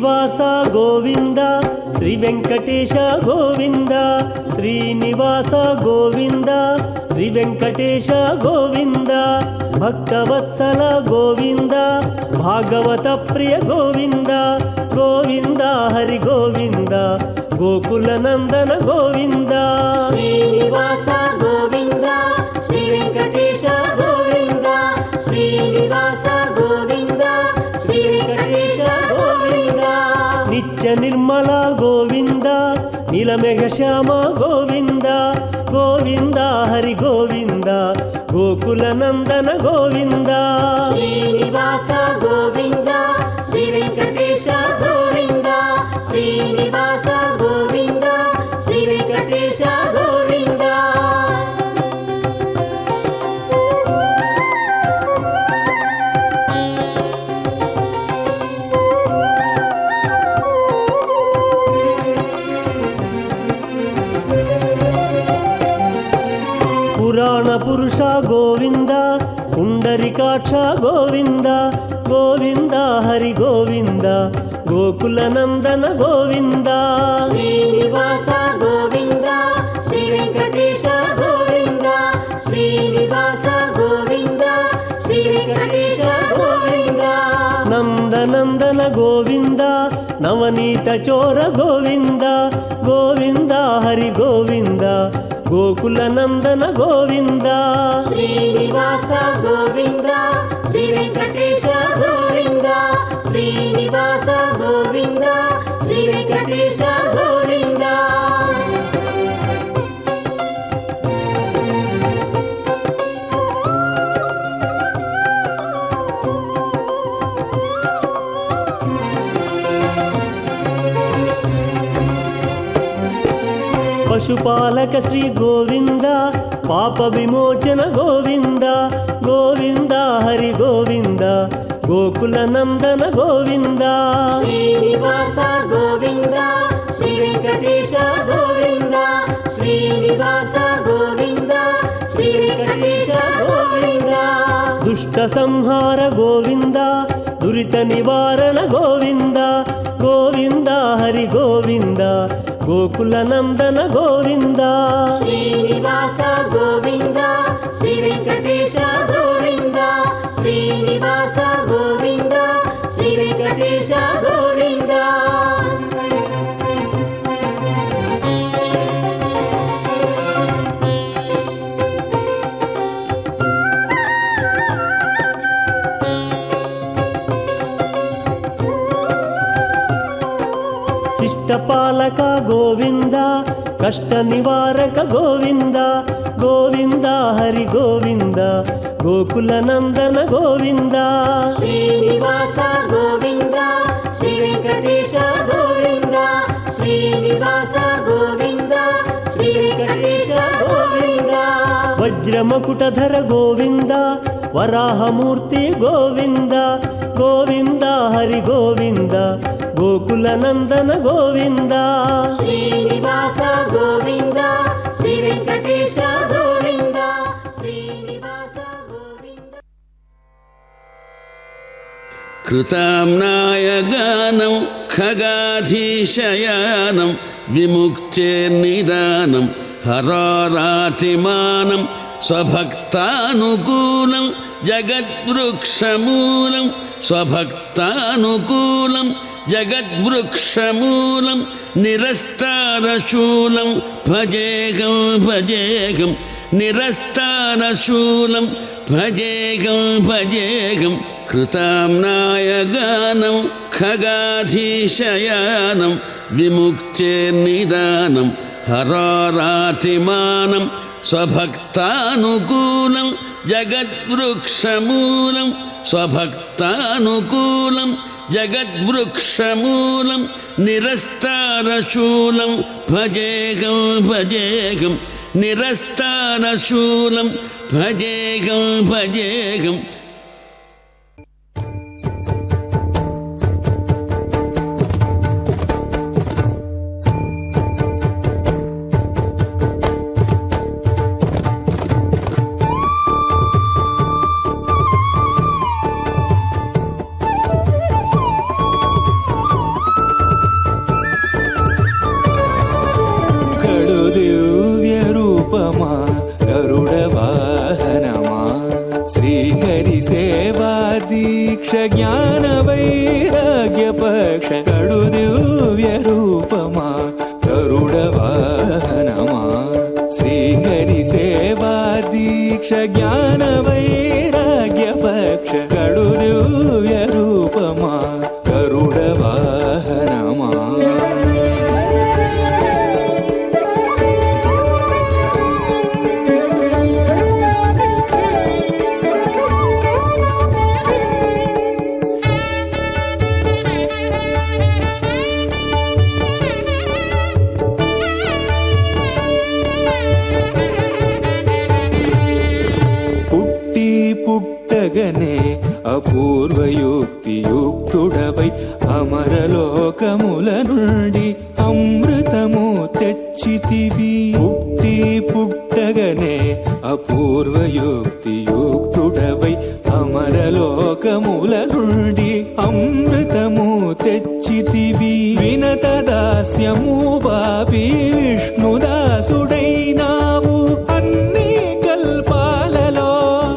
శ్రీనివాస గోవింద శ్రీ వెంకటేశ గోవింద శ్రీనివాస గోవింద శ్రీ వెంకటేశ గోవింద భక్తవత్సల గోవింద భాగవత ప్రియ గోవింద గోవింద హరి గోవింద గోకుల నందన గోవింద శ్రీనివాస గోవింద శ్రీ వెంకటేశ గోవింద శ్రీనివాస గోవింద శ్రీ వెంకటేశ గోవింద నిత్య నిర్మల గోవింద నీలమేఘ శ్యామ గోవింద గోవింద హరి గోవింద గోకుల నందన గోవింద శ్రీనివాస గోవింద శ్రీ వెంకటేశ గోవింద శ్రీనివాస గోవింద శ్రీ వెంకటేశ గోవింద పురాణ పురుష గోవింద పుండరికాక్ష గోవింద గోవింద హరి గోవింద గోకుల నందన గోవింద శ్రీనివాస గోవింద శ్రీ వెంకటేశ గోవింద శ్రీనివాస గోవింద శ్రీ వెంకటేశ గోవింద నందనందన గోవింద నవనీత చోర గోవింద గోవింద హరి గోవింద గోకుల నందన గోవింద శ్రీనివాస గోవింద శ్రీ వెంకటేశ గోవింద శ్రీనివాస గోవింద శ్రీ వెంకటేశ గోవింద పశుపాలక శ్రీ గోవింద పాప విమోచన గోవింద గోవింద హరి గోవింద గోకుల నందన గోవింద శ్రీనివాస గోవింద శ్రీ వెంకటేశ గోవింద శ్రీనివాస గోవింద శ్రీ వెంకటేశ గోవింద దుష్ట సంహార గోవింద దురిత నివారణ గోవింద గోవింద హరి గోవింద గోకుల నందన గోవింద శ్రీనివాస గోవింద శ్రీ వెంకటేశ గోవింద శ్రీనివాస గోవింద శ్రీ వెంకటేశ గోవింద శిష్టపాలక గోవింద కష్ట నివారక గోవింద గోవింద హరి గోవింద గోకుల నందన గోవింద శ్రీనివాస గోవింద శ్రీ వెంకటేశ గోవింద శ్రీనివాస గోవింద శ్రీ వెంకటేశ గోవింద వజ్రమకుటధర గోవింద వరాహమూర్తి గోవింద గోవింద హరి గోవింద గోకుల నందన గోవింద శ్రీనివాస గోవింద శ్రీ వెంకటేశ గోవింద శ్రీనివాస గోవింద కృతాంనాయ గానం ఖగాధీశయానం విముక్తేర్నిదానం హరారాతిమానం స్వభక్తానుకూలం జగద్వృక్షమూలం స్వభక్తానుకూలం జగద్వృక్షమూలం నిరస్తారశూలం భజేగం భజేగం నిరస్తారశూలం భజేగం భజేగం కృతాంనాయ గానం ఖగాధీశయానం విముక్తేర్నిదానం హరారాతిమానం స్వభక్తానుకూలం జగద్వృక్షమూలం స్వభక్తానుకూలం జగద్వృక్షమూలం నిరస్తారశూలం భజేగం భజేగం నిరస్తారశూలం భజేగం భజేగం పక్ష కడు దివ్య రూపమా గరుడ వాహనమా శ్రీహరి సేవా దీక్ష జ్ఞాన వైరాగ్య పక్ష కడు దివ్య రూపమా గరుడ వాహనమా పుట్టగనే అపూర్వయుక్తియుక్తుడవై అమరలోకముల నుండి అమృతము తెచ్చితివి పుట్టగనే అపూర్వయుక్తియుక్తుడవై అమరలోకముల నుండి అమృతము తెచ్చితివి వినత దాస్యము బాపి విష్ణుదాసుడైనావు అన్ని కల్పాలలో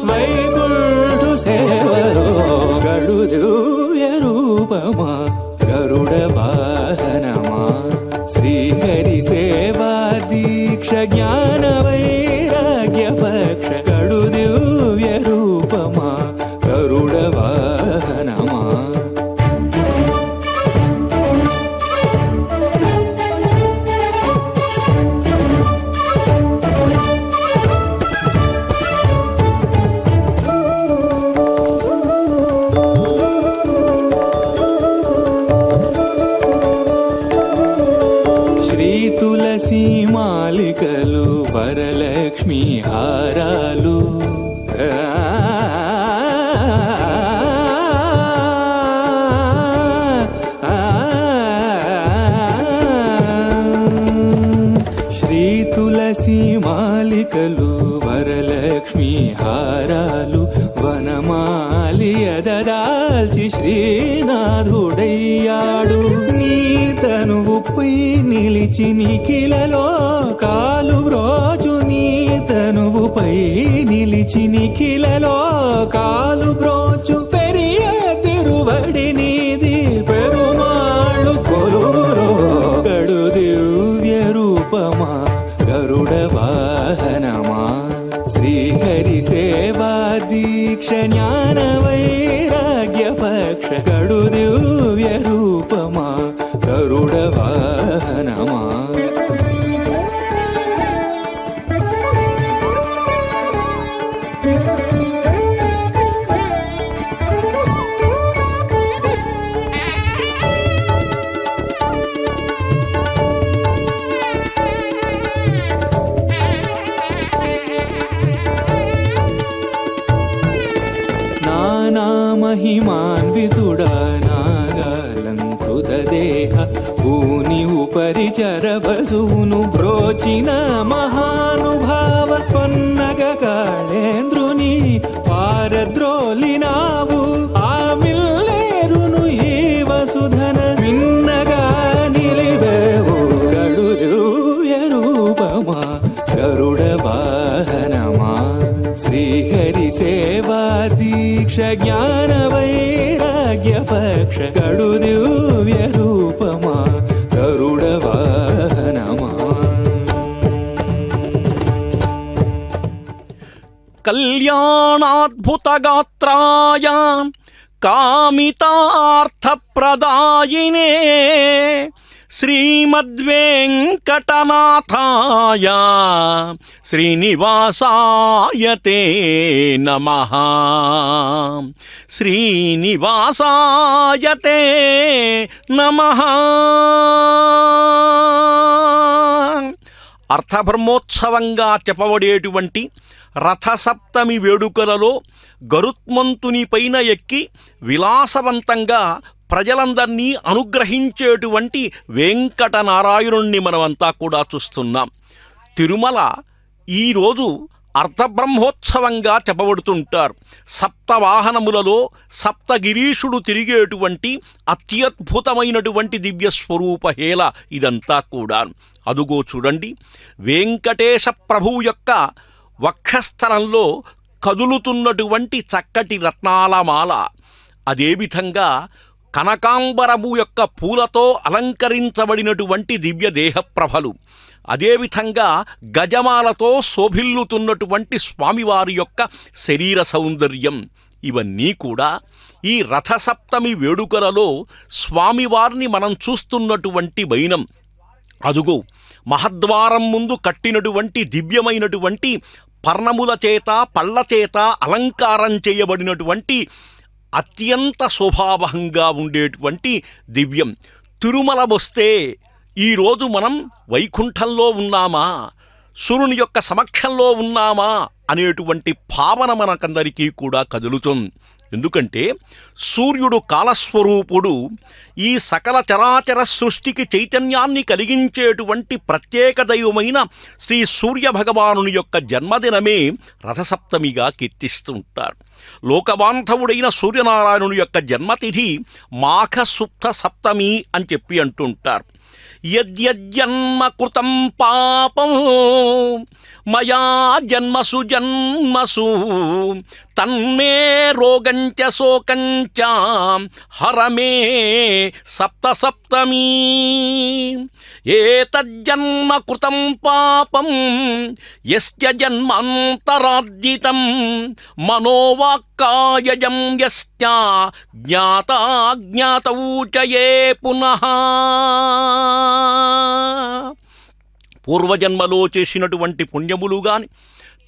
వైకుంఠు సేవలో గడు దివ్య రూపమా గరుడ వాహనమా శ్రీహరి సేవా దీక్ష జ్ఞాన వైరాగ్య పక్ష గడు దివ్య రూపమా గరుడ వాహనమా తులసి మాలికలు వరలక్ష్మి హారాలు శ్రీ తులసి మాలికలు వరలక్ష్మి హారాలు వనమాలి ఎదరాల్చి శ్రీనాథుడయ్యాడు నీ తనువుపై నిలిచి నిఖిలలో కాలు బ్రోచు నీ తనువుపై నిలిచి నిఖిలలో కాలు బ్రోచు పెరియ తిరువడి నీది పెరుమాళ్ళు కొలురో గడు దివ్య రూపమా గరుడ వాహనమా శ్రీహరి సేవా దీక్ష జ్ఞాన వైరాగ్య పక్ష గడు దివ్య రూపమా గరుడ వాహనమా మహిమాన్వితుడా నాగాలంకృత దేహ భూని ఉపరిచర వసూను బ్రోచిన మహానుభావ పొన్నగ కాళేంద్రుని పారద్రోలినావు ఆ మిల్లేరును ఈ వసుధన విన్నగా నిలివేవు గడు దివ్య రూపమా గరుడ వాహనమా శ్రీహరి సేవా దీక్ష జ్ఞాన వైరాగ్య పక్ష గడు దివ్య రూపమా గరుడ వాహనమా కళ్యాణాద్భుతగాత్రాయ కామితార్థప్రదాయినే శ్రీమద్వేంకటనాథాయ శ్రీనివాసాయ తే నమః శ్రీనివాసాయ తే నమః. అర్థబ్రహ్మోత్సవంగా చెప్పబడేటువంటి రథసప్తమి వేడుకలలో గరుత్మంతుని పైన ఎక్కి విలాసవంతంగా ప్రజలందరినీ అనుగ్రహించేటువంటి వెంకటనారాయణుణ్ణి మనమంతా కూడా చూస్తున్నాం. తిరుమల ఈరోజు అర్ధబ్రహ్మోత్సవంగా చెప్పబడుతుంటారు. సప్తవాహనములలో సప్తగిరీషుడు తిరిగేటువంటి అత్యద్భుతమైనటువంటి దివ్యస్వరూప హేళ ఇదంతా కూడా. అదుగో చూడండి, వెంకటేశ ప్రభువు యొక్క వక్షస్థలంలో కదులుతున్నటువంటి చక్కటి రత్నాల మాల, అదేవిధంగా కనకాంబరము యొక్క పూలతో అలంకరించబడినటువంటి దివ్య దేహప్రభలు, అదేవిధంగా గజమాలతో శోభిల్లుతున్నటువంటి స్వామివారి యొక్క శరీర సౌందర్యం, ఇవన్నీ కూడా ఈ రథసప్తమి వేడుకలలో స్వామివారిని మనం చూస్తున్నటువంటి వైనం. అదుగో మహద్వారం ముందు కట్టినటువంటి దివ్యమైనటువంటి పర్ణముల చేత పళ్ళ చేత అలంకారం చేయబడినటువంటి అత్యంత శోభావహంగా ఉండేటువంటి దివ్యం. తిరుమల వస్తే ఈరోజు మనం వైకుంఠంలో ఉన్నామా, సూర్యుని యొక్క సమక్షంలో ఉన్నామా అనేటువంటి భావన మనకందరికీ కూడా కదులుతుంది. ఎందుకంటే సూర్యుడు కాలస్వరూపుడు, ఈ సకల చరాచర సృష్టికి చైతన్యాన్ని కలిగించేటువంటి ప్రత్యేక దైవమైన శ్రీ సూర్య భగవానుని యొక్క జన్మదినమే రథసప్తమిగా కీర్తిస్తుంటారు. లోకబాంధవుడైన సూర్యనారాయణుని యొక్క జన్మతిథి మాఘశుద్ధ సప్తమి అని చెప్పి అంటుంటారు. యద్యన్మ కృతం పాపం మయా జన్మసు జన్మసు తన్మే రోగంచ శోకంచ హరమే సప్త సప్తమీ. ఏతజ్జన్మ కృతం పాపం యస్య జన్మాంతరార్జితం మనోవాక్కాయజం యస్య జ్ఞాతా జ్ఞాతౌ చ యే పునః. పూర్వజన్మలో చేసినటువంటి పుణ్యములు గాని,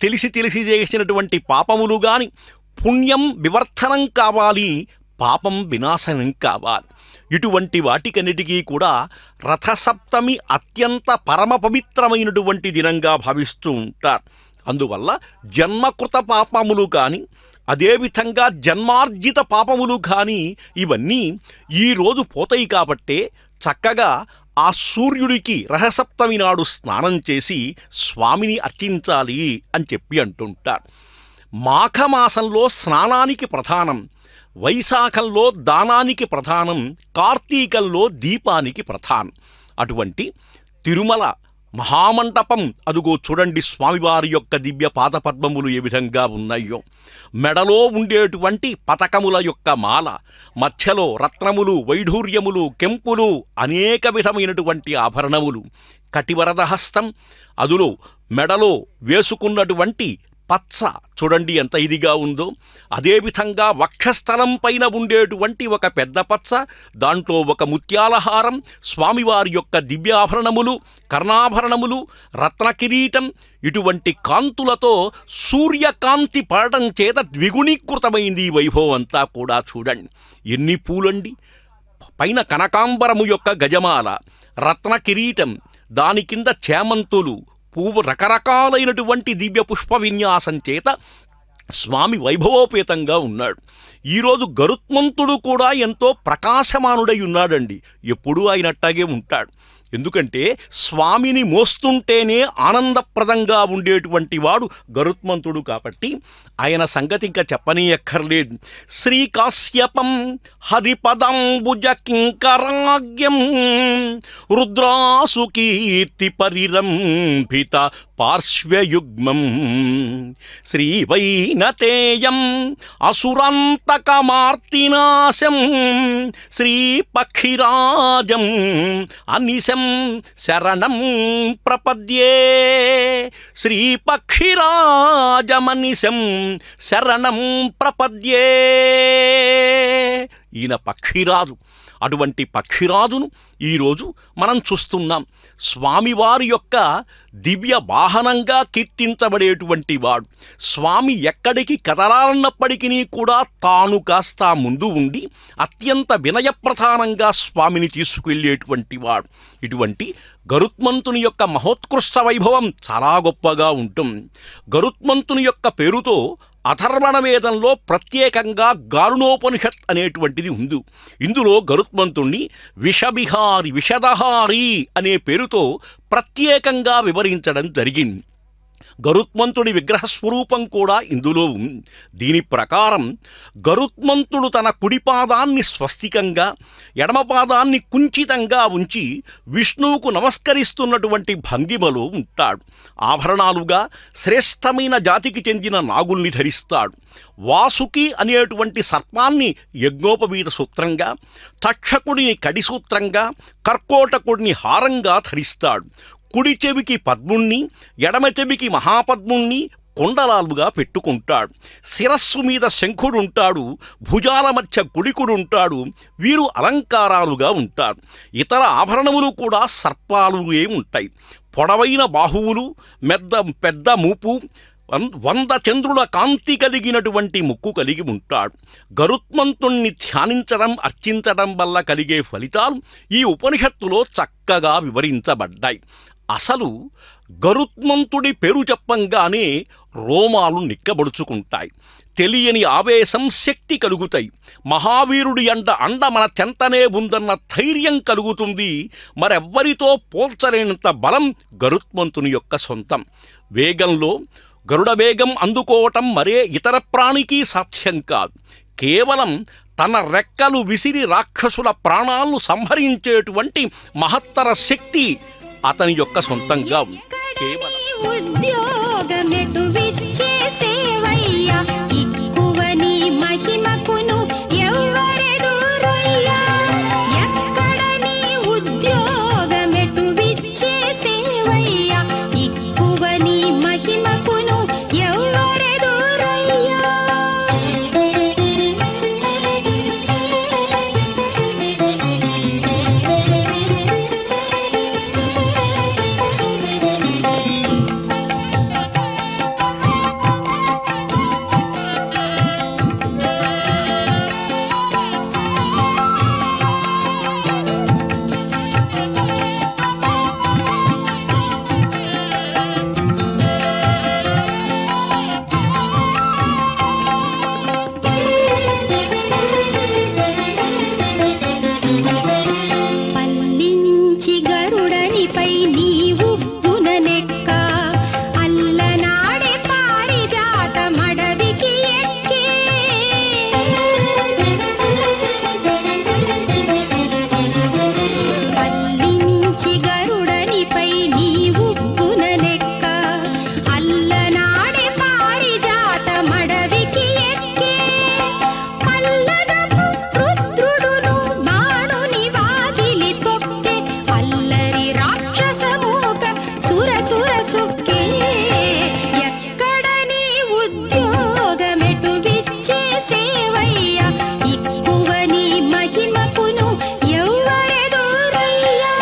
తెలిసి చేసినటువంటి పాపములు గాని, పుణ్యం వివర్ధనం కావాలి, పాపం వినాశనం కావాలి. ఇటువంటి వాటికన్నిటికీ కూడా రథసప్తమి అత్యంత పరమ పవిత్రమైనటువంటి దినంగా భావిస్తూ ఉంటారు. అందువల్ల జన్మకృత పాపములు కానీ, అదేవిధంగా జన్మార్జిత పాపములు కానీ ఇవన్నీ ఈరోజు పోతాయి. కాబట్టే చక్కగా ఆ సూర్యుడికి రథసప్తమి నాడు స్నానం చేసి స్వామిని అర్చించాలి అని చెప్పి అంటుంటారు. మాఘమాసంలో స్నానానికి ప్రధానం, వైశాఖంలో దానానికి ప్రధానం, కార్తీకంలో దీపానికి ప్రధానం. అటువంటి తిరుమల మహామంటపం అదుగో చూడండి, స్వామివారి యొక్క దివ్య పాదపద్మములు ఏ విధంగా ఉన్నాయో. మెడలో ఉండేటువంటి పతకముల యొక్క మాల, మధ్యలో రత్నములు, వైఢూర్యములు, కెంపులు, అనేక విధమైనటువంటి ఆభరణములు, కటివరదహస్తం, అదులో మెడలో వేసుకున్నటువంటి పచ్చ చూడండి ఎంత ఇదిగా ఉందో. అదేవిధంగా వక్షస్థలం పైన ఉండేటువంటి ఒక పెద్ద పచ్చ, దాంట్లో ఒక ముత్యాలహారం, స్వామివారి యొక్క దివ్యాభరణములు, కర్ణాభరణములు, రత్నకిరీటం, ఇటువంటి కాంతులతో సూర్యకాంతి పడటం చేత ద్విగుణీకృతమైంది ఈ వైభవం అంతా కూడా. చూడండి ఎన్ని పూలండి, పైన కనకాంబరము యొక్క గజమాల, రత్నకిరీటం, దాని కింద చేమంతులు, పువ్వు, రకరకాలైనటువంటి దివ్య పుష్ప విన్యాసం చేత స్వామి వైభవోపేతంగా ఉన్నాడు. ఈరోజు గరుత్మంతుడు కూడా ఎంతో ప్రకాశమానుడై ఉన్నాడండి. ఎప్పుడూ ఆయనట్టాగే ఉంటాడు. ఎందుకంటే స్వామిని మోస్తుంటేనే ఆనందప్రదంగా ఉండేటువంటి వాడు గరుత్మంతుడు. కాబట్టి ఆయన సంగతి ఇంకా చెప్పనీయక్కర్లేదు. శ్రీకాశ్యపం హరిపదంబుజ కింకరాగ్యం రుద్రాసు కీర్తి పరిరంభిత పార్శ్వయుగ్మం శ్రీవైనతేయం అసురాంతకమార్తినాశం శ్రీపక్షిరాజం అనిశం శరణం ప్రపద్యే. శ్రీపక్షిరాజమనిశం శరణం ప్రపద్యే. ఈయన పక్షిరాజు. అటువంటి పక్షిరాజును ఈరోజు మనం చూస్తున్నాం. స్వామివారి యొక్క దివ్య వాహనంగా కీర్తించబడేటువంటి వాడు. స్వామి ఎక్కడికి కదలాలన్నప్పటికీ కూడా తాను కాస్త ముందు ఉండి అత్యంత వినయప్రధానంగా స్వామిని తీసుకువెళ్ళేటువంటి వాడు. ఇటువంటి గరుత్మంతుని యొక్క మహోత్కృష్ట వైభవం చాలా గొప్పగా ఉంటుంది. గరుత్మంతుని యొక్క పేరుతో అథర్వణ వేదంలో ప్రత్యేకంగా గారుణోపనిషత్ అనేటువంటిది ఉంది. ఇందులో గరుత్మంతుణ్ణి విషదహారి అనే పేరుతో ప్రత్యేకంగా వివరించడం జరిగింది. గరుత్మంతుడి విగ్రహ స్వరూపం కూడా ఇందులో ఉంది. దీని ప్రకారం గరుత్మంతుడు తన కుడి పాదాన్ని స్వస్తికంగా, ఎడమ పాదాన్ని కుంచితంగా ఉంచి విష్ణువుకు నమస్కరిస్తున్నటువంటి భంగిమలో ఉంటాడు. ఆభరణాలుగా శ్రేష్టమైన జాతికి చెందిన నాగుల్ని ధరిస్తాడు. వాసుకి అనేటువంటి సర్పాన్ని యజ్ఞోపవీత సూత్రంగా, తక్షకుడిని కడిసూత్రంగా, కర్కోటకుడిని హారంగా ధరిస్తాడు. కుడి చెవికి పద్ముణ్ణి, ఎడమ చెవికి మహాపద్ముణ్ణి కొండలాలుగా పెట్టుకుంటాడు. శిరస్సు మీద శంఖుడుంటాడు, భుజాల మధ్య కుడికుడుంటాడు. వీరు అలంకారాలుగా ఉంటారు. ఇతర ఆభరణములు కూడా సర్పాలుగే ఉంటాయి. పొడవైన బాహువులు, పెద్ద మూపు, 100 చంద్రుల కాంతి కలిగినటువంటి ముక్కు కలిగి ఉంటాడు. గరుత్మంతుణ్ణి ధ్యానించడం, అర్చించడం వల్ల కలిగే ఫలితాలు ఈ ఉపనిషత్తులో చక్కగా వివరించబడ్డాయి. అసలు గరుత్మంతుడి పేరు చెప్పంగానే రోమాలు నిక్కబడుచుకుంటాయి. తెలియని ఆవేశం, శక్తి కలుగుతాయి. మహావీరుడి అండ మన చెంతనే ఉందన్న ధైర్యం కలుగుతుంది. మరెవ్వరితో పోల్చలేనంత బలం గరుత్మంతుని యొక్క సొంతం. వేగంలో గరుడ వేగం అందుకోవటం మరే ఇతర ప్రాణికి సాధ్యం కాదు. కేవలం తన రెక్కలు విసిరి రాక్షసుల ప్రాణాలను సంహరించేటువంటి మహత్తర శక్తి అతని యొక్క సొంతంగా ఉంది. కేవలం ఉద్యోగమెటు విచ్చేసేవయ్యా, ఎక్కువని మహిమకును ఎవ్వరెదురయ్యా. ఎక్కడ నీ ఉద్యోగమెటు విచ్చేసేవయ్యా, ఎక్కువని మహిమకును ఎవ్వరెదురయ్యా. పల్లించి గరుడనిపై నీవు గుణనెక్క, అల్లనాడే పారిజాత మడవికి ఎక్కే. పల్లించి గరుడనిపై నీవు గుణనెక్క, అల్లనాడే పారిజాత మడవికి ఎక్కే. పల్లనపు రుద్రుడును బాణుని వాకిలి తొక్కే, అల్లరి రాక్షసమూక సుర సుక్కే. ఎక్కడ నీ ఉద్యోగమెటు విచ్చేసేవయ్యా, ఎక్కువ నీ మహిమకును ఎవ్వరెదురయ్యా.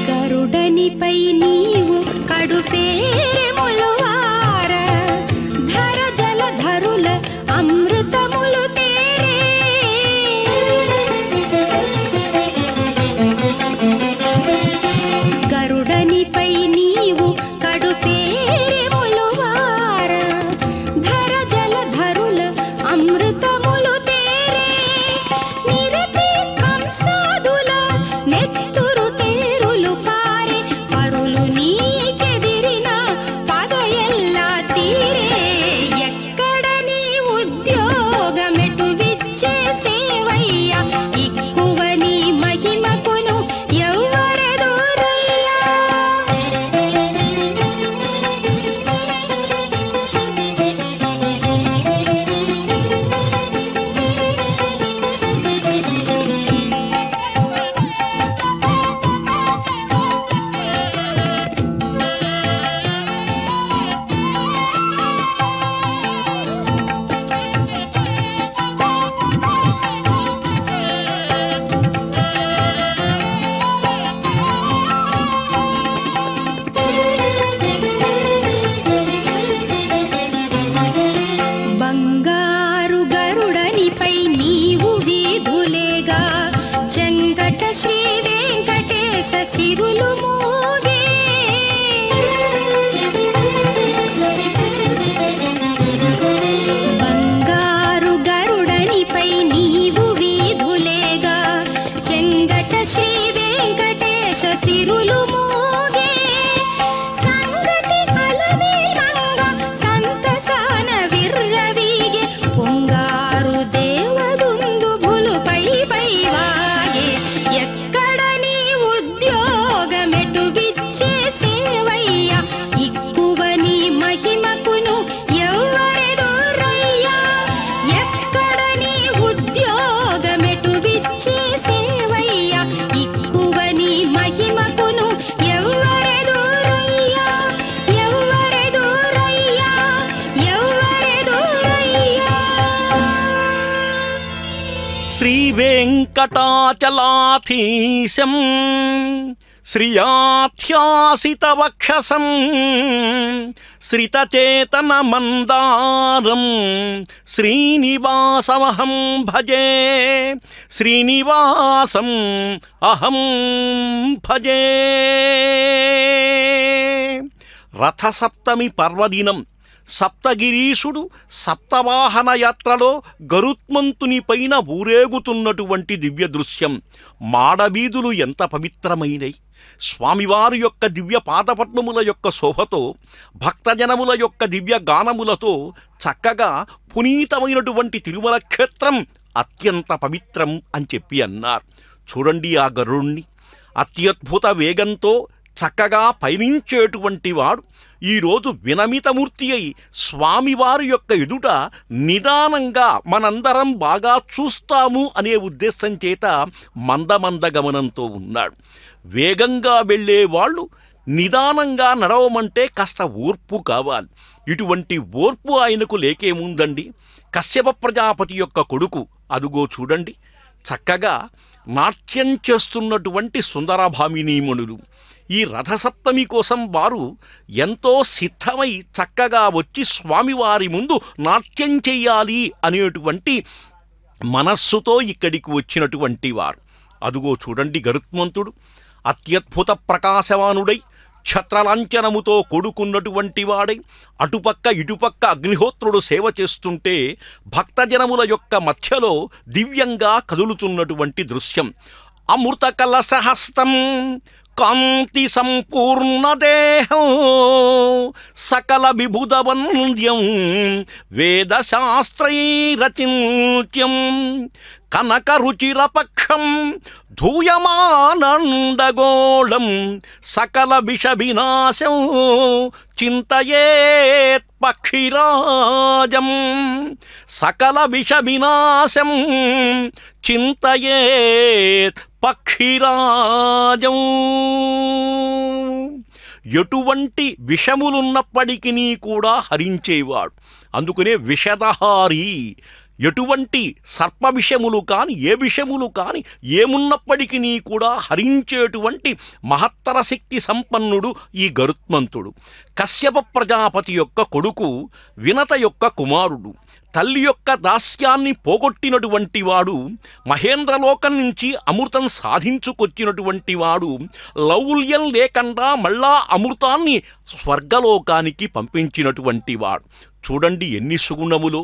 గరుడనిపై నీవు కడుపేములువార, ధర జలధరుల అమృతములు తేరే. గరుడనిపై నీవు కడుపేములువార, ధర జలధరుల అమృతములు తేరే. నిరతి కంసాదుల నెత్తురు టేరులు పారే, పరులు నీకెదిరిన పగయెల్లా తీరే. ఎక్కడ నీ ఉద్యోగమెటు విచ్చేసేవయ్యా, ఎక్కువ నీ మహిమకును ఎవ్వరెదురయ్యా. వెంకటేశ సిరులు మోగే బంగారు గరుడనిపై నీవు వీధులేగా చెంగట శ్రీ వెంకటేశ సిరులు మోగే సంగతి అలమేలంగా సంతసాన విర్రవీగే పొంగారు దేవదుందు భులుపై పైవాగే ఎక్కడ నీ ఉద్యోగమెటు విచ్చే సేవయ్యా ఇక్కువ నీ మహిమకును ఎవ్వరెదురయ్యా ఎక్కడ నీ ఉద్యోగమెటు విచ్చే సేవయ్యా ఇక్కువ నీ మహిమకును ఎవ్వరెదురయ్యా ఎవ్వరెదురయ్యా ఎవ్వరెదురయ్యా శ్రీ వెంకటాచలాధీశం శ్రియాధ్యాసిత వక్షసం శ్రితచేతన మందారం శ్రీనివాసమహం భజే శ్రీనివాసం అహం భజే. రథసప్తమి పర్వదినం సప్తగిరీశుడు సప్తవాహన యాత్రలో గరుత్మంతుని పైన ఊరేగుతున్నటువంటి దివ్య దృశ్యం. మాడవీధులు ఎంత పవిత్రమైనవి! స్వామివారి యొక్క దివ్య పాదపద్మముల యొక్క శోభతో భక్తజనముల యొక్క దివ్య గానములతో చక్కగా పునీతమైనటువంటి తిరుమల క్షేత్రం అత్యంత పవిత్రం అని చెప్పి అన్నారు. చూడండి ఆ గరుణ్ణి అత్యద్భుత వేగంతో చక్కగా పయనించేటువంటి వాడు ఈరోజు వినమితమూర్తి అయి స్వామివారి యొక్క ఎదుట నిదానంగా మనందరం బాగా చూస్తాము అనే ఉద్దేశం చేత మందమంద గమనంతో ఉన్నాడు. వేగంగా వెళ్ళే వాళ్ళు నిదానంగా నడవమంటే కాస్త ఓర్పు కావాలి. ఇటువంటి ఓర్పు ఆయనకు లేకేముందండి. కశ్యప ప్రజాపతి యొక్క కొడుకు అదుగో చూడండి చక్కగా నాట్యం చేస్తున్నటువంటి సుందరభామినీమణులు. ఈ రథసప్తమి కోసం వారు ఎంతో సిద్ధమై చక్కగా వచ్చి స్వామివారి ముందు నాట్యం చెయ్యాలి అనేటువంటి మనస్సుతో ఇక్కడికి వచ్చినటువంటి వారు. అదుగో చూడండి గరుత్మంతుడు అత్యద్భుత ప్రకాశవానుడై ఛత్రలాంఛనముతో కొడుకున్నటువంటి వాడై అటుపక్క ఇటుపక్క అగ్నిహోత్రుడు సేవ చేస్తుంటే భక్తజనముల యొక్క మధ్యలో దివ్యంగా కదులుతున్నటువంటి దృశ్యం. అమృత కలశహస్తం కాంతి సంపూర్ణ దేహం సకల విభుద వంద్యం వేదశాస్త్రైరచింత్యం కనక రుచిరపక్షం ధూయమానందగోళం సకల విష వినాశం చింతయేత్ పక్షిరాజం సకల విష వినాశం చింతయేత్ పక్షిరాజం. ఎటువంటి విషములున్నప్పటికీ కూడా హరించేవాడు. అందుకనే విషదహారి. ఎటువంటి సర్ప విషములు కాని ఏ విషములు కాని ఏమున్నప్పటికీ కూడా హరించేటువంటి మహత్తర శక్తి సంపన్నుడు ఈ గరుత్మంతుడు. కశ్యప ప్రజాపతి యొక్క కొడుకు, వినత యొక్క కుమారుడు. తల్లి యొక్క దాస్యాన్ని పోగొట్టినటువంటి వాడు, మహేంద్రలోకం నుంచి అమృతం సాధించుకొచ్చినటువంటి వాడు, లౌల్యం లేకుండా మళ్ళా అమృతాన్ని స్వర్గలోకానికి పంపించినటువంటి వాడు. చూడండి ఎన్ని సుగుణములు!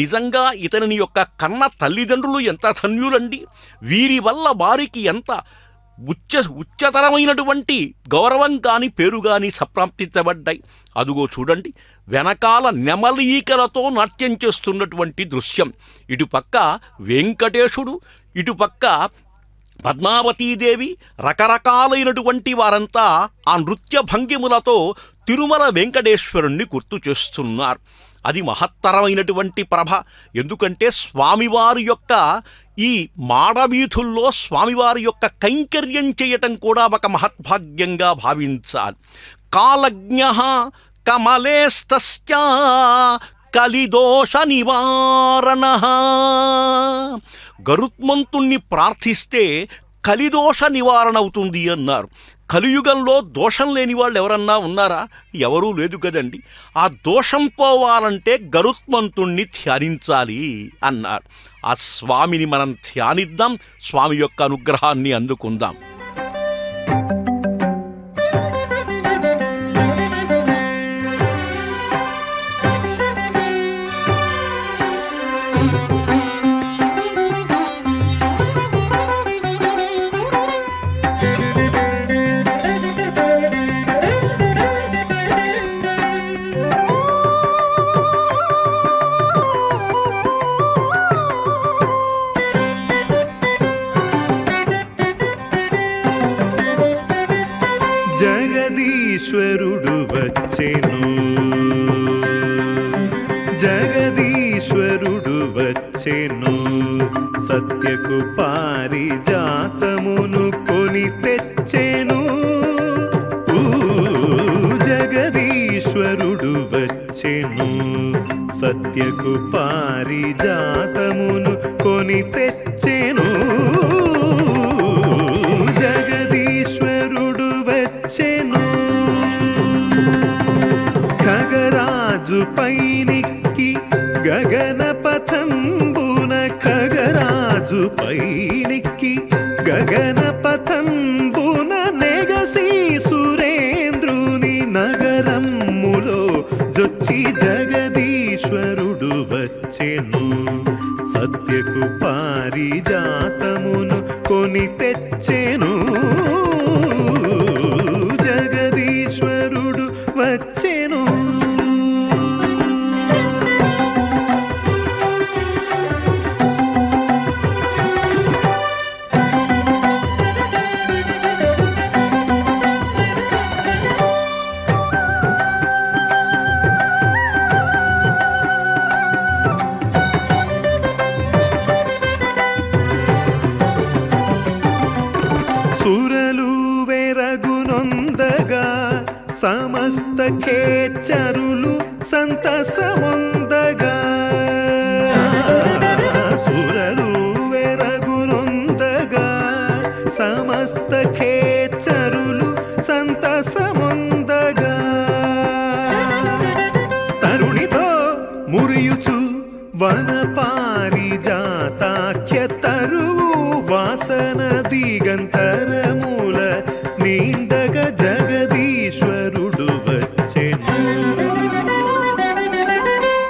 నిజంగా ఇతని యొక్క కన్న తల్లిదండ్రులు ఎంత ధన్యులండి. వీరి వల్ల వారికి ఎంత ఉచ్చతరమైనటువంటి గౌరవం కానీ పేరు కానీ సంప్రాప్తించబడ్డాయి. అదుగో చూడండి వెనకాల నెమలీకలతో నాట్యం చేస్తున్నటువంటి దృశ్యం. ఇటుపక్క వెంకటేశుడు, ఇటుపక్క పద్మావతీదేవి, రకరకాలైనటువంటి వారంతా ఆ నృత్య భంగిములతో తిరుమల వెంకటేశ్వరుణ్ణి గుర్తు చేస్తున్నారు. అది మహత్తరమైనటువంటి ప్రభ. ఎందుకంటే స్వామివారి యొక్క ఈ మాడవీధుల్లో స్వామివారి యొక్క కైంకర్యం చేయటం కూడా ఒక మహద్భాగ్యంగా భావించాలి. కాలజ్ఞ కమలేస్తస్య కలిదోష నివారణ. గరుత్మంతుణ్ణి ప్రార్థిస్తే కలిదోష నివారణ అవుతుంది అన్నారు. కలియుగంలో దోషం లేని వాళ్ళు ఎవరన్నా ఉన్నారా? ఎవరూ లేదు కదండి. ఆ దోషం పోవాలంటే గరుత్మంతుణ్ణి ధ్యానించాలి అన్నారు. ఆ స్వామిని మనం ధ్యానిద్దాం, స్వామి యొక్క అనుగ్రహాన్ని అందుకుందాం. జగదీశ్వరుడు వచ్చెను జగదీశ్వరుడు వచ్చెను సత్యకు పారిజాతమును కొని తెచ్చెను జగదీశ్వరుడు వచ్చెను సత్యకు పారిజాతమును కొని తెచ్చెను జగదీశ్వరుడు వచ్చెను ఖగరాజు పైనిక్కి గగన పథంబున ఖగరాజు పైనిక్కి గగన పథంబున నెగసి సురేంద్రుని నగరములో జొచ్చి జగదీశ్వరుడు వచ్చెను సత్యకు పారిజాతమును కొని తెచ్చెను జగదీశ్వరుడు వచ్చెను సురలు వెరగునొందగా సమస్త ఖేచరులు సంతసమొందగా సురలు వెరగునొందగా సమస్త ఖేచరులు సంతసమొందగా తరుణితో మురియుచు వన పారిజాతాఖ్య తరువు వాసన దిగంతరముల నీందగ జగదీశ్వరుడు వచ్చెను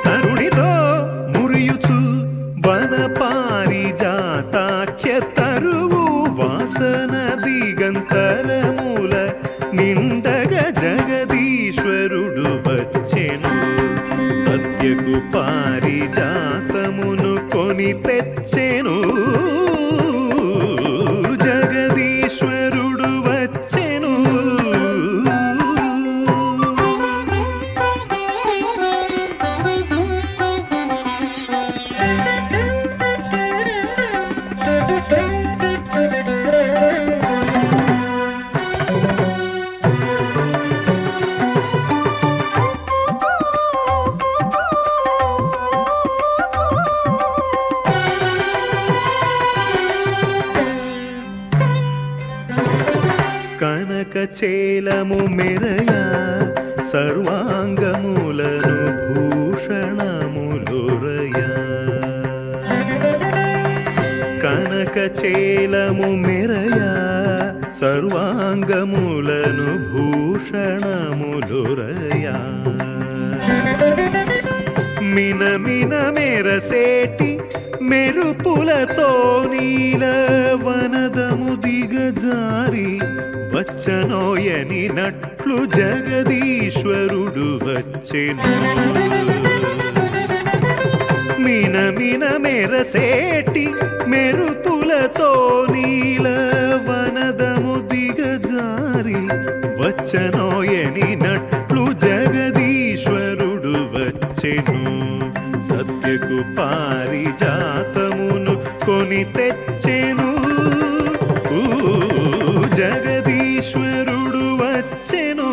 తరుణితో మురియుచు వన పారిజాతాఖ్య తరువు వాసన దిగంతరముల నిందగ జగదీశ్వరుడు వచ్చెను సత్యకు పారిజాతమును కొని తెచ్చెను జగదీశ్వరుడు వచ్చెను కనకచేలము మెరయా సర్వాంగములను భూషణములురయా కనకచేలము మెరయా సర్వాంగములను భూషణములురయా మినమిన మెరసేటి మెరుపులతో నీల వనదము దిగజారి వచ్చనోయనినట్లు జగదీశ్వరుడు వచ్చెను మినమిన మెరసేటి మెరుపులతో నీల వనదము దిగజారి వచ్చనోయనినట్లు జగదీశ్వరుడు వచ్చెను సత్యకు పారిజాతమును కొని తెచ్చెను జగదీశ్వరుడు వచ్చెను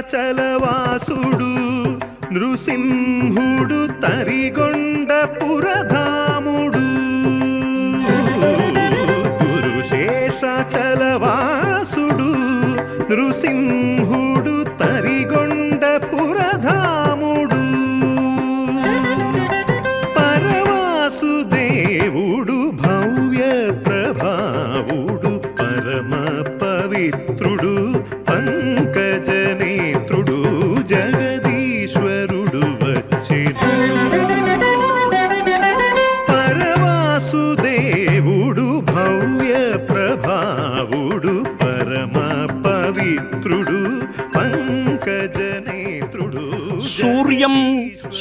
శేషాచలవాసుడు నృసింహుడు తరిగొండ పురధాముడు గురు శేషాచలవాసుడు నృసింహుడు తరిగొండ పురధాముడు పరవాసుదేవుడు భవ్య ప్రభావుడు పరమ పవిత్రుడు పంకజనేత్రుడు జగదీశ్వరుడు వచ్చెను సూర్యం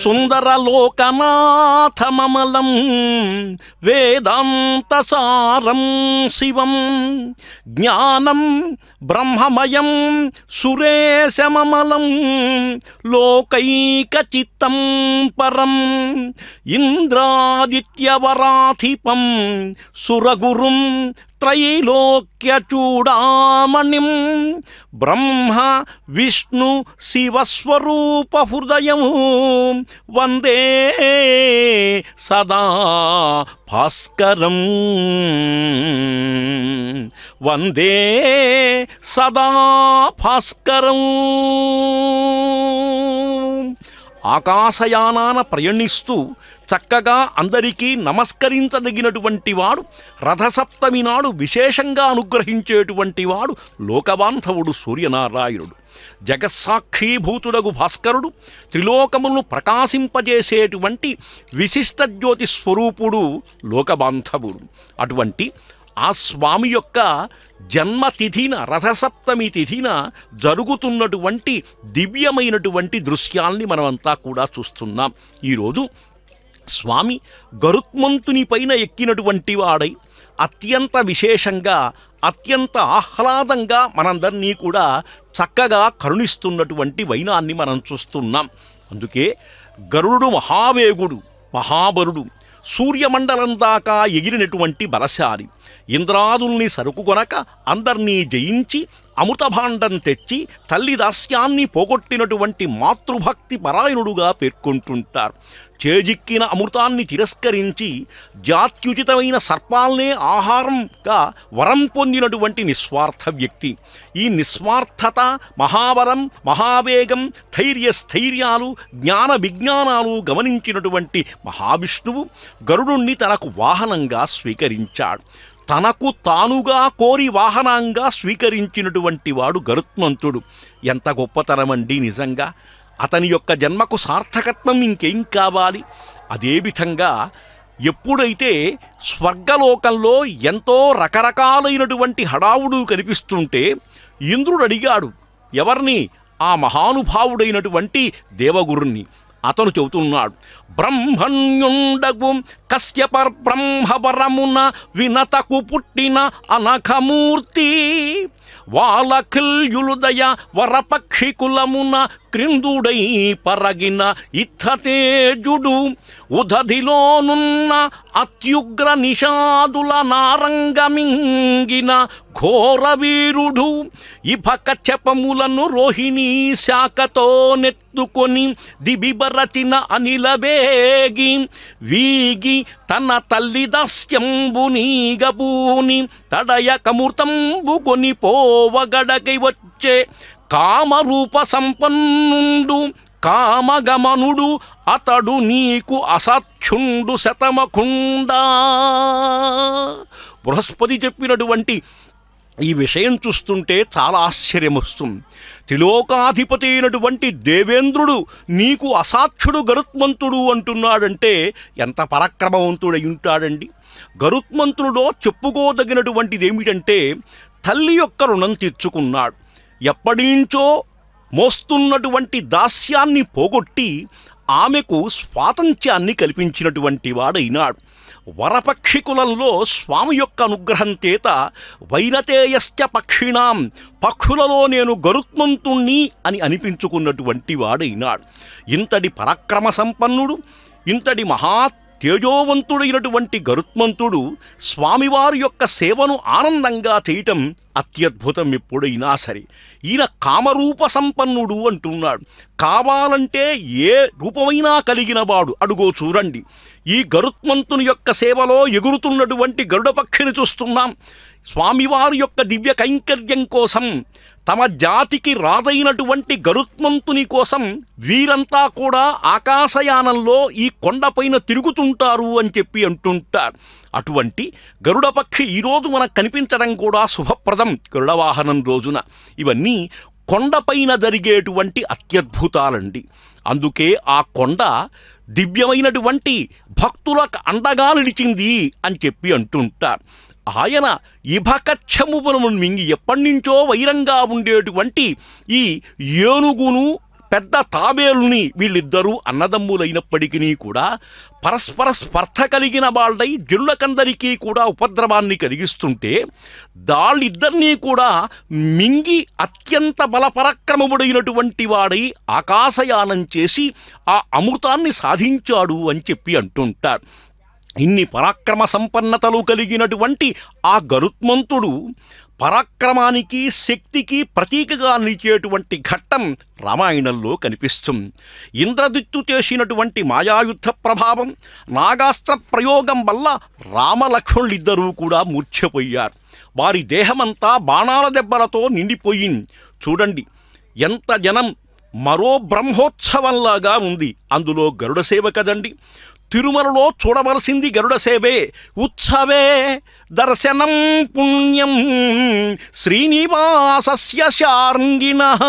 సుందరలోకనాథమమలం వేదాంతసారం శివం జ్ఞానం బ్రహ్మమయం సురేశమమలం లోకైకచిత్తం పరం ఇంద్రాదిత్యవరాధిపం సురగురుం త్రైలోక్యచూడామణిం బ్రహ్మ విష్ణు శివస్వరూప హృదయం వందే సదా భాస్కరం వందే సదా భాస్కరం. ఆకాశయానాన ప్రయాణిస్తూ చక్కగా అందరికీ నమస్కరించదగినటువంటి వాడు, రథసప్తమి నాడు విశేషంగా అనుగ్రహించేటువంటి వాడు లోకబాంధవుడు సూర్యనారాయణుడు. జగత్సాక్షీభూతుడగు భాస్కరుడు, త్రిలోకములను ప్రకాశింపజేసేటువంటి విశిష్ట జ్యోతి స్వరూపుడు లోకబాంధవుడు. అటువంటి ఆ స్వామి యొక్క జన్మతిథిన, రథసప్తమి తిథిన జరుగుతున్నటువంటి దివ్యమైనటువంటి దృశ్యాల్ని మనమంతా కూడా చూస్తున్నాం. ఈరోజు స్వామి గరుత్మంతుని పైన ఎక్కినటువంటి వాడై అత్యంత విశేషంగా, అత్యంత ఆహ్లాదంగా మనందరినీ కూడా చక్కగా కరుణిస్తున్నటువంటి వైనాన్ని మనం చూస్తున్నాం. అందుకే గరుడు మహావేగుడు, మహాబలుడు, సూర్యమండలం దాకా ఎగిరినటువంటి బలశాలి, ఇంద్రాదుల్ని సరుకుకొనక అందర్నీ జయించి అమృతభాండం తెచ్చి తల్లి దాస్యాన్ని పోగొట్టినటువంటి మాతృభక్తి పరాయణుడుగా పేర్కొంటుంటారు. చేజిక్కిన అమృతాన్ని తిరస్కరించి జాత్యుచితమైన సర్పాల్నే ఆహారంగా వరం పొందినటువంటి నిస్వార్థ వ్యక్తి. ఈ నిస్వార్థత, మహాబలం, మహావేగం, ధైర్యస్థైర్యాలు, జ్ఞాన విజ్ఞానాలు గమనించినటువంటి మహావిష్ణువు గరుడుణ్ణి తనకు వాహనంగా స్వీకరించాడు. తనకు తానుగా కోరి వాహనంగా స్వీకరించినటువంటి వాడు గరుత్మంతుడు. ఎంత గొప్పతనమండి నిజంగా! అతని యొక్క జన్మకు సార్థకత్వం ఇంకేం కావాలి? అదేవిధంగా ఎప్పుడైతే స్వర్గలోకంలో ఎంతో రకరకాలైనటువంటి హడావుడు కనిపిస్తుంటే ఇంద్రుడు అడిగాడు ఎవరిని? ఆ మహానుభావుడైనటువంటి దేవగురుణ్ణి. అతను చెబుతున్నాడు, బ్రహ్మణ్యుండగు కశ్యప బ్రహ్మవరమున వినతకు పుట్టిన అనఘమూర్తి వాలఖిల్యులుదయ వరపక్షి కులమున క్రిందుడై పరగిన ఇత్తతేజుడు ఉదధిలోనున్న అత్యుగ్ర నిషాదుల నారంగమింగిన ఘోరవీరుడు ఇభకచపములను రోహిణీ శాఖతో నెత్తుకొని దిబిబరచిన అనిలవేగి వీగి తన తల్లి దాస్యంబునీగబూని తడయకమృతంబు కొని పోవగడకై వచ్చే కామరూప సంపన్నుండు కామగమనుడు అతడు నీకు అసత్యుండు శతమకుండా. బృహస్పతి చెప్పినటువంటి ఈ విషయం చూస్తుంటే చాలా ఆశ్చర్యం వస్తుంది. త్రిలోకాధిపతి అయినటువంటి దేవేంద్రుడు నీకు అసాక్షుడు గరుత్మంతుడు అంటున్నాడంటే ఎంత పరాక్రమవంతుడై ఉంటాడండి. గరుత్మంతుడిలో చెప్పుకోదగినటువంటిది ఏమిటంటే తల్లి యొక్క రుణం తీర్చుకున్నాడు. ఎప్పటి నుంచో మోస్తున్నటువంటి దాస్యాన్ని పోగొట్టి ఆమెకు స్వాతంత్ర్యాన్ని కల్పించినటువంటి వాడైనాడు. వరపక్షి కులంలో స్వామి యొక్క అనుగ్రహం చేత వైనతేయశ్చ పక్షిణాం, పక్షులలో నేను గరుత్మంతుణ్ణి అని అనిపించుకున్నటువంటి వాడైనాడు. ఇంతటి పరాక్రమ సంపన్నుడు, ఇంతటి మహా తేజోవంతుడైనటువంటి గరుత్మంతుడు స్వామివారి యొక్క సేవను ఆనందంగా చేయటం అత్యద్భుతం ఎప్పుడైనా సరే. ఈయన కామరూప సంపన్నుడు అంటున్నాడు. కావాలంటే ఏ రూపమైనా కలిగిన వాడు. అడుగో చూడండి, ఈ గరుత్మంతుని యొక్క సేవలో ఎగురుతున్నటువంటి గరుడ పక్షిని చూస్తున్నాం. స్వామివారి యొక్క దివ్య కైంకర్యం కోసం, తమ జాతికి రాజైనటువంటి గరుత్మంతుని కోసం వీరంతా కూడా ఆకాశయానంలో ఈ కొండపైన తిరుగుతుంటారు అని చెప్పి అంటుంటారు. అటువంటి గరుడ పక్షి ఈరోజు మనకు కనిపించడం కూడా శుభప్రదం. గరుడ వాహనం రోజున ఇవన్నీ కొండపైన జరిగేటువంటి అత్యద్భుతాలండి. అందుకే ఆ కొండ దివ్యమైనటువంటి భక్తులకు అండగా నిలిచింది అని చెప్పి అంటుంటారు. ఆయన ఇభకచ్చమును మింగి ఎప్పటి నుంచో వైరంగా ఉండేటువంటి ఈ ఏనుగును పెద్ద తాబేలుని వీళ్ళిద్దరూ అన్నదమ్ములైనప్పటికీ కూడా పరస్పర స్పర్ధ కలిగిన వాళ్ళై జనులకందరికీ కూడా ఉపద్రవాన్ని కలిగిస్తుంటే వాళ్ళిద్దరినీ కూడా మింగి అత్యంత బలపరాక్రమముడైనటువంటి వాడై ఆకాశయానం చేసి ఆ అమృతాన్ని సాధించాడు అని చెప్పి అంటుంటారు. ఇన్ని పరాక్రమ సంపన్నతలు కలిగినటువంటి ఆ గరుత్మంతుడు పరాక్రమానికి శక్తికి ప్రతీకగా నిలిచేటువంటి ఘట్టం రామాయణంలో కనిపిస్తుంది. ఇంద్రజిత్తు చేసినటువంటి మాయాయుద్ధ ప్రభావం, నాగాస్త్ర ప్రయోగం వల్ల రామలక్ష్మణులిద్దరూ కూడా మూర్ఛపోయారు. వారి దేహమంతా బాణాల దెబ్బలతో నిండిపోయింది. చూడండి ఎంత జనం, మరో బ్రహ్మోత్సవంలాగా ఉంది. అందులో గరుడ సేవ కదండి. తిరుమలలో చూడవలసింది గరుడ సేవే. ఉత్సవే దర్శనం పుణ్యం శ్రీనివాసస్య శార్ంగిణః.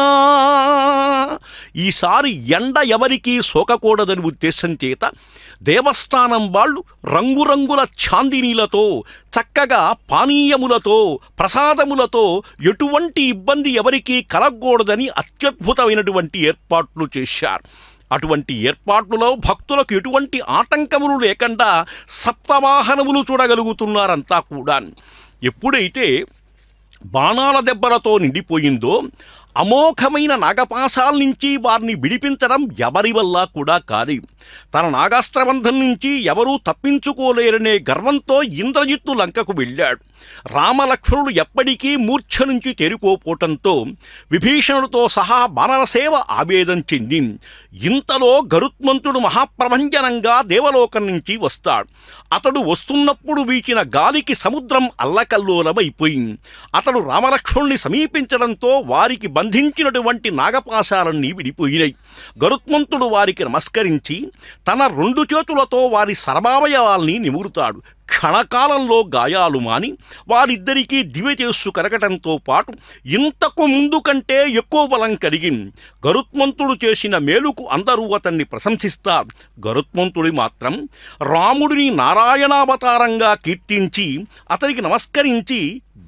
ఈసారి ఎండ ఎవరికీ సోకకూడదని ఉద్దేశం చేత దేవస్థానం వాళ్ళు రంగురంగుల చాందినీలతో, చక్కగా పానీయములతో, ప్రసాదములతో ఎటువంటి ఇబ్బంది ఎవరికీ కలగకూడదని అత్యద్భుతమైనటువంటి ఏర్పాట్లు చేశారు. అటువంటి ఏర్పాట్లలో భక్తులకు ఎటువంటి ఆటంకములు లేకుండా సప్తవాహనములు చూడగలుగుతున్నారంతా కూడా. ఎప్పుడైతే బాణాల దెబ్బలతో నిండిపోయిందో అమోఘమైన నాగపాశాల నుంచి వారిని విడిపించడం ఎవరి వల్ల కూడా కాదు. తన నాగాస్త్రబంధం నుంచి ఎవరూ తప్పించుకోలేరనే గర్వంతో ఇంద్రజిత్తు లంకకు వెళ్ళాడు. రామలక్ష్మణుడు ఎప్పటికీ మూర్ఛ నుంచి తేరుకోపోవటంతో విభీషణుడితో సహా బాణరసేవ ఆవేదం చెందింది. ఇంతలో గరుత్మంతుడు మహాప్రభంజనంగా దేవలోకం నుంచి వస్తాడు. అతడు వస్తున్నప్పుడు వీచిన గాలికి సముద్రం అల్లకల్లోలమైపోయింది. అతడు రామలక్ష్మణుని సమీపించడంతో వారికి బంధించినటువంటి నాగపాశాలన్నీ విడిపోయినాయి. గరుత్మంతుడు వారికి నమస్కరించి తన 2 చేతులతో వారి సర్వావయవాల్ని నిమురుతాడు. క్షణకాలంలో గాయాలు మాని వారిద్దరికీ దివ్యతేజస్సు కరగటంతో పాటు ఇంతకు ముందు కంటే ఎక్కువ బలం కలిగింది. గరుత్మంతుడు చేసిన మేలుకు అందరూ అతన్ని ప్రశంసిస్తారు. గరుత్మంతుడి మాత్రం రాముడిని నారాయణావతారంగా కీర్తించి అతనికి నమస్కరించి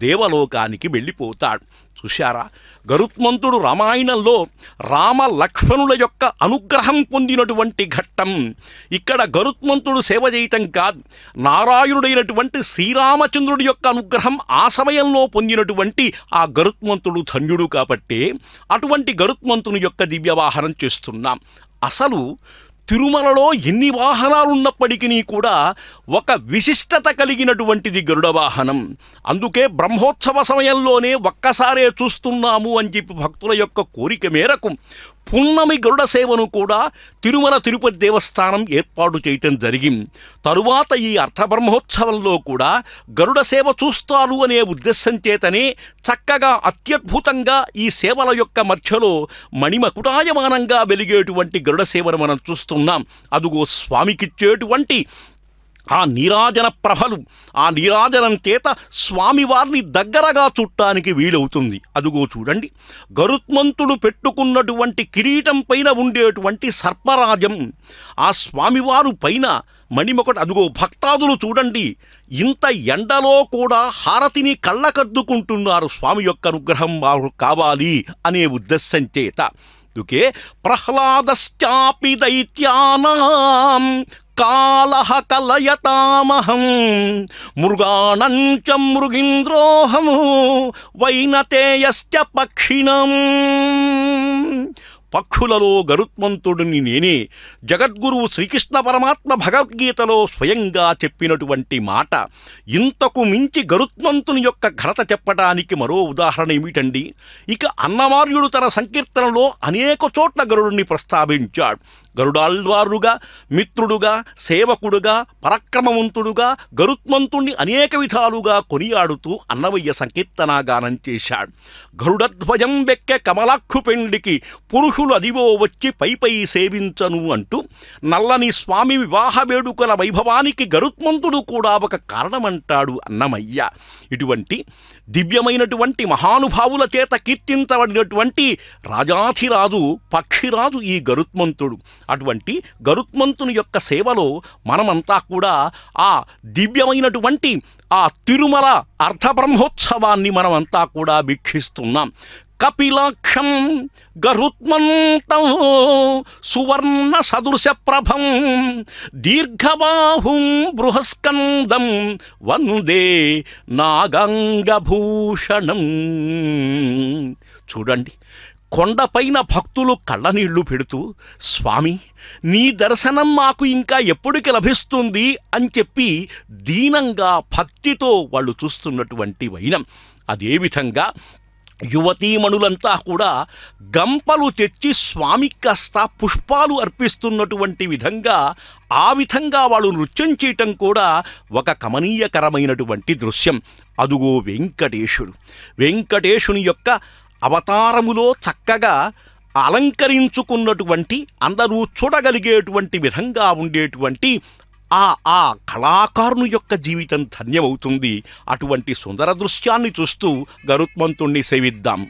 దేవలోకానికి వెళ్ళిపోతాడు. చూశారా, గరుత్మంతుడు రామాయణంలో రామ లక్ష్మణుల యొక్క అనుగ్రహం పొందినటువంటి ఘట్టం. ఇక్కడ గరుత్మంతుడు సేవ చేయటం కాదు, నారాయణుడైనటువంటి శ్రీరామచంద్రుడి యొక్క అనుగ్రహం ఆ సమయంలో పొందినటువంటి ఆ గరుత్మంతుడు ధన్యుడు కాబట్టి అటువంటి గరుత్మంతుని యొక్క దివ్యవాహనం చేస్తున్నాం. అసలు తిరుమలలో ఎన్ని వాహనాలు ఉన్నప్పటికీ కూడా ఒక విశిష్టత కలిగినటువంటిది గరుడ వాహనం. అందుకే బ్రహ్మోత్సవ సమయంలోనే ఒక్కసారే చూస్తున్నాము అని చెప్పి భక్తుల యొక్క కోరిక మేరకు పున్నమి గరుడ సేవను కూడా తిరుమల తిరుపతి దేవస్థానం ఏర్పాటు చేయటం జరిగింది. తరువాత ఈ అర్ధబ్రహ్మోత్సవంలో కూడా గరుడ సేవ చూస్తారు అనే ఉద్దేశం చేతనే చక్కగా అత్యద్భుతంగా ఈ సేవల యొక్క మధ్యలో మణిమకుటాయమానంగా వెలిగేటువంటి గరుడ సేవను మనం చూస్తున్నాం. అదుగో స్వామికిచ్చేటువంటి ఆ నీరాజన ప్రభలు, ఆ నీరాజనం చేత స్వామివారిని దగ్గరగా చుట్టానికి వీలవుతుంది. అదుగో చూడండి, గరుత్మంతుడు పెట్టుకున్నటువంటి కిరీటం పైన ఉండేటువంటి సర్పరాజం, ఆ స్వామివారు పైన మణిమొకటి. అదుగో భక్తాదులు చూడండి, ఇంత ఎండలో కూడా హారతిని కళ్ళకద్దుకుంటున్నారు స్వామి యొక్క అనుగ్రహం వారు కావాలి అనే ఉద్దేశం చేత. అందుకే ప్రహ్లాదశ్చాపి దైత్యానాం కాలః కలయతామహం మృగాణంచ మృగీంద్రోహం వైనతేయశ్చ పక్షిణం. పక్షులలో గరుత్మంతుడిని నేనే. జగద్గురువు శ్రీకృష్ణ పరమాత్మ భగవద్గీతలో స్వయంగా చెప్పినటువంటి మాట. ఇంతకు మించి గరుత్మంతుని యొక్క ఘనత చెప్పడానికి మరో ఉదాహరణ ఏమిటండి? ఇక అన్నమార్యుడు తన సంకీర్తనలో అనేక చోట్ల గరుడుని ప్రస్తావించాడు. గరుడాళ్వారుగా, మిత్రుడుగా, సేవకుడుగా, పరాక్రమవంతుడుగా గరుత్మంతుణ్ణి అనేక విధాలుగా కొనియాడుతూ అన్నమయ్య సంకీర్తనాగానం చేశాడు. గరుడధ్వజం వెక్కె కమలాక్షు పెండికి పురుషులు అదివో వచ్చి పై సేవించను అంటూ నల్లని స్వామి వివాహ వేడుకల వైభవానికి గరుత్మంతుడు కూడా ఒక కారణమంటాడు అన్నమయ్య. ఇటువంటి దివ్యమైనటువంటి మహానుభావుల చేత కీర్తించబడినటువంటి రాజాధిరాజు, పక్షిరాజు ఈ గరుత్మంతుడు. అటువంటి గరుత్మంతుని యొక్క సేవలో మనమంతా కూడా ఆ దివ్యమైనటువంటి ఆ తిరుమల అర్ధబ్రహ్మోత్సవాన్ని మనమంతా కూడా వీక్షిస్తున్నాం. కపిలాక్షం గరుత్మంతం సువర్ణ సదృశ ప్రభం దీర్ఘబాహుం బృహస్కందం వందే నాగంగభూషణం. చూడండి, కొండపైన భక్తులు కళ్ళనీళ్లు పెడుతూ, స్వామి నీ దర్శనం మాకు ఇంకా ఎప్పటికి లభిస్తుంది అని చెప్పి దీనంగా భక్తితో వాళ్ళు చూస్తున్నటువంటి వైనం. అదేవిధంగా యువతీమణులంతా కూడా గంపలు తెచ్చి స్వామికి కాస్త పుష్పాలు అర్పిస్తున్నటువంటి విధంగా, ఆ విధంగా వాళ్ళు నృత్యం చేయటం కూడా ఒక కమనీయకరమైనటువంటి దృశ్యం. అదుగో వెంకటేశుడు. వెంకటేశుని యొక్క అవతారములో చక్కగా అలంకరించుకున్నటువంటి, అందరూ చూడగలిగేటువంటి విధంగా ఉండేటువంటి ఆ కళాకారుని యొక్క జీవితం ధన్యమవుతుంది. అటువంటి సుందర దృశ్యాన్ని చూస్తూ గరుత్మంతుణ్ణి సేవిద్దాం.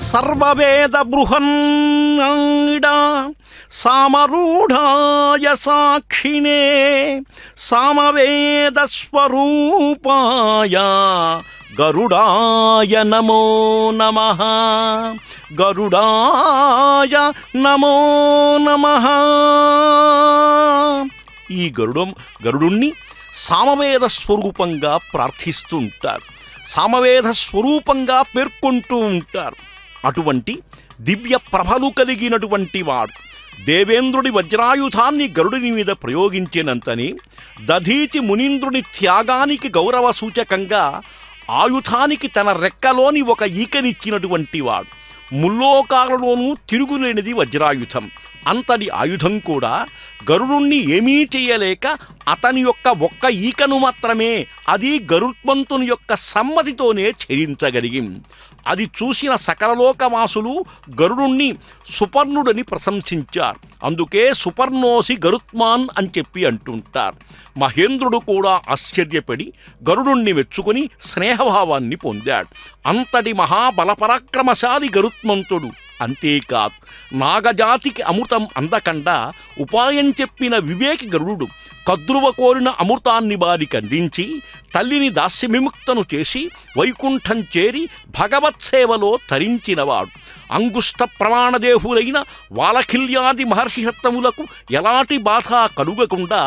సర్వవేద బృహన్నాడా సామరూఢాయ సాక్షిణే సామవేద స్వరూపాయ గరుడాయ నమో నమః గరుడాయ నమో నమః. ఈ గరుడుణ్ణి సామవేద స్వరూపంగా ప్రార్థిస్తూ ఉంటారు, సామవేద స్వరూపంగా పేర్కొంటూ ఉంటారు. అటువంటి దివ్య ప్రభలు కలిగినటువంటి వాడు దేవేంద్రుడి వజ్రాయుధాన్ని గరుడిని మీద ప్రయోగించినంతని దధీచి మునీంద్రుని త్యాగానికి గౌరవ సూచకంగా ఆయుధానికి తన రెక్కలోని ఒక ఈకనిచ్చినటువంటి వాడు. ముల్లోకాలలోనూ తిరుగులేనిది వజ్రాయుధం. అంతటి ఆయుధం కూడా గరుడుణ్ణి ఏమీ చెయ్యలేక అతని యొక్క ఒక్క ఈకను మాత్రమే అది గరుత్మంతుని యొక్క సమ్మతితోనే ఛేదించగలిగింది. అది చూసిన సకలలోకవాసులు గరుడుణ్ణి సుపర్ణుడని ప్రశంసించారు. అందుకే సుపర్ణోసి గరుత్మాన్ అని చెప్పి అంటుంటారు. మహేంద్రుడు కూడా ఆశ్చర్యపడి గరుడుణ్ణి మెచ్చుకుని స్నేహభావాన్ని పొందాడు. అంతటి మహాబలపరాక్రమశాలి గరుత్మంతుడు. అంతేకాదు, నాగజాతికి అమృతం అందకుండా ఉపాయం చెప్పిన వివేకి గరుడు కద్రువ కోరిన అమృతాన్ని వారికి అందించి తల్లిని దాస్యవిముక్తను చేసి వైకుంఠం చేరి భగవత్సేవలో తరించినవాడు. అంగుష్ట ప్రమాణదేహులైన వాలఖిల్యాది మహర్షిహత్తములకు ఎలాంటి బాధ కలుగకుండా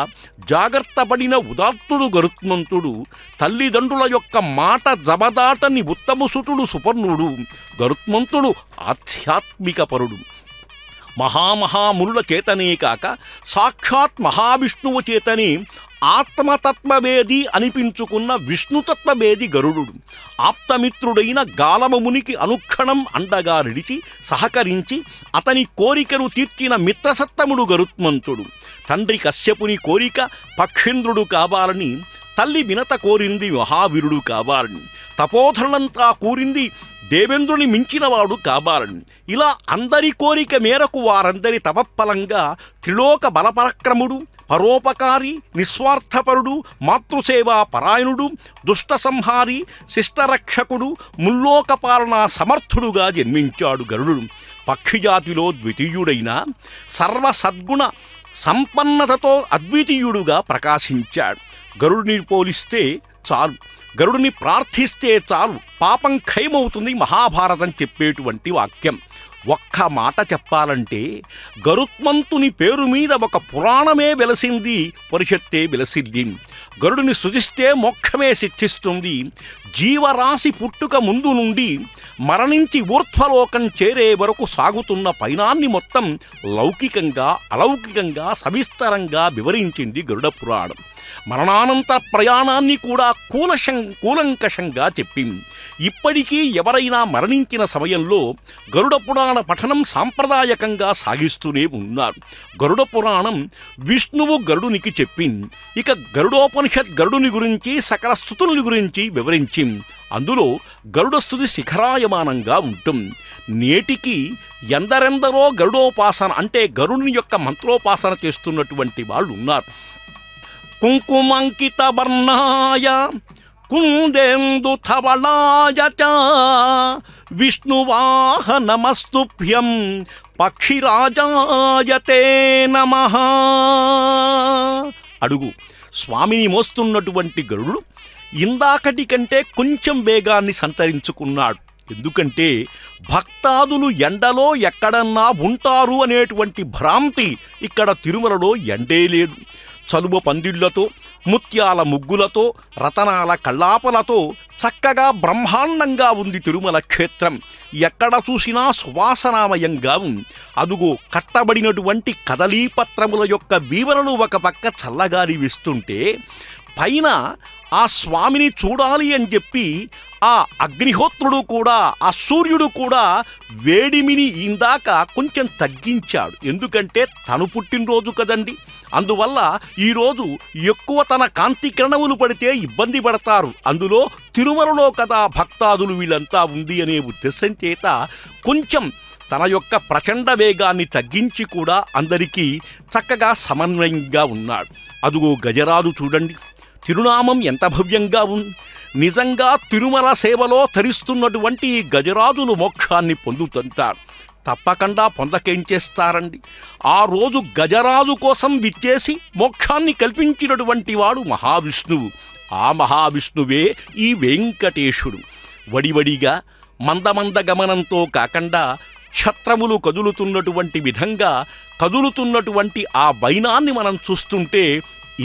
జాగ్రత్త పడిన ఉదాత్తుడు గరుత్మంతుడు. తల్లిదండ్రుల యొక్క మాట జబదాటని ఉత్తమసుతుడు సుపర్ణుడు. గరుత్మంతుడు ఆధ్యాత్మిక పరుడు. మహామహామునుల చేతనే కాక సాక్షాత్ మహావిష్ణువు చేతనే ఆత్మతత్వవేది అనిపించుకున్న విష్ణుతత్వవేది గరుడు. ఆప్తమిత్రుడైన గాలమమునికి అనుక్షణం అండగా నిలిచి సహకరించి అతని కోరికను తీర్చిన మిత్రసత్తముడు గరుత్మంతుడు. తండ్రి కశ్యపుని కోరిక పక్షేంద్రుడు కావాలని, తల్లి వినత కోరింది మహావీరుడు కావాలని, తపోధనులంతా కూరింది దేవేంద్రుని మించినవాడు కావాలని. ఇలా అందరి కోరిక మేరకు వారందరి తపఫలంగా త్రిలోక బలపరాక్రముడు, పరోపకారి, నిస్వార్థపరుడు, మాతృసేవా పరాయణుడు, దుష్ట సంహారి, శిష్టరక్షకుడు, ముల్లోక పాలనా సమర్థుడుగా జన్మించాడు గరుడు. పక్షిజాతిలో ద్వితీయుడైన సర్వసద్గుణ సంపన్నతతో అద్వితీయుడుగా ప్రకాశించాడు. గరుడిని పోలిస్తే చాలు, గరుడిని ప్రార్థిస్తే చాలు పాపం ఖైమవుతుంది మహాభారతం చెప్పేటువంటి వాక్యం. ఒక్క మాట చెప్పాలంటే గరుత్మంతుని పేరు మీద ఒక పురాణమే వెలసింది, పరిషత్తే వెలసింది. గరుడిని సృజిస్తే మోక్షమే శిక్షిస్తుంది. జీవరాశి పుట్టుక ముందు నుండి మరణించి ఊర్ధ్వలోకం చేరే వరకు సాగుతున్న పయనాన్ని మొత్తం లౌకికంగా అలౌకికంగా సవిస్తరంగా వివరించింది గరుడ పురాణం. మరణానంతర ప్రయాణాన్ని కూడా కూలంకషంగా చెప్పింది. ఇప్పటికీ ఎవరైనా మరణించిన సమయంలో గరుడ పురాణ పఠనం సాంప్రదాయకంగా సాగిస్తూనే ఉన్నారు. గరుడ పురాణం విష్ణువు గరుడునికి చెప్పింది. ఇక గరుడోపనిషత్ గరుడుని గురించి సకల స్తుతుల గురించి వివరించింది. అందులో గరుడ స్తుతి శిఖరాయమానంగా ఉంటుంది. నేటికి ఎందరెందరో గరుడోపాసన అంటే గరుడుని యొక్క మంత్రోపాసన చేస్తున్నటువంటి వాళ్ళు ఉన్నారు. కుంకుమంకిత వర్ణాయ కుందేందు ధవళాయ చ విష్ణువాహనమస్తుభ్యం పక్షిరాజాయ తే నమః. అడుగు, స్వామిని మోస్తున్నటువంటి గరుడు ఇందాకటి కంటే కొంచెం వేగాన్ని సంతరించుకున్నాడు. ఎందుకంటే భక్తాదులు ఎండలో ఎక్కడన్నా ఉంటారు అనేటువంటి భ్రాంతి ఇక్కడ తిరుమలలో ఎండే లేదు. చలువ పందిళ్లతో, ముత్యాల ముగ్గులతో, రతనాల కళ్ళాపలతో చక్కగా బ్రహ్మాండంగా ఉంది తిరుమల క్షేత్రం. ఎక్కడ చూసినా సువాసనామయంగా ఉంది. అదుగో కట్టబడినటువంటి కదలీపత్రముల యొక్క వీవనలు ఒక పక్క చల్లగాలి వీస్తుంటే పైన ఆ స్వామిని చూడాలి అని చెప్పి ఆ అగ్నిహోత్రుడు కూడా ఆ సూర్యుడు కూడా వేడిమిని ఇందాక కొంచెం తగ్గించాడు. ఎందుకంటే తను పుట్టినరోజు కదండి. అందువల్ల ఈరోజు ఎక్కువ తన కాంతి కిరణములు పడితే ఇబ్బంది పడతారు. అందులో తిరుమలలో కదా భక్తాదులు వీళ్ళంతా ఉంది అనే ఉద్దేశం చేత కొంచెం తన యొక్క ప్రచండ వేగాన్ని తగ్గించి కూడా అందరికీ చక్కగా సమన్వయంగా ఉన్నాడు. అదుగో గజరాజు చూడండి, తిరునామం ఎంత భవ్యంగా ఉంది. నిజంగా తిరుమల సేవలో తరిస్తున్నటువంటి ఈ గజరాజులు మోక్షాన్ని పొందుతుంటారు. తప్పకుండా పొందకేం చేస్తారండి. ఆ రోజు గజరాజు కోసం విచ్చేసి మోక్షాన్ని కల్పించినటువంటి వాడు మహావిష్ణువు. ఆ మహావిష్ణువే ఈ వెంకటేశుడు. వడివడిగా మందమంద గమనంతో కాకుండా ఛత్రములు కదులుతున్నటువంటి విధంగా కదులుతున్నటువంటి ఆ వైనాన్ని మనం చూస్తుంటే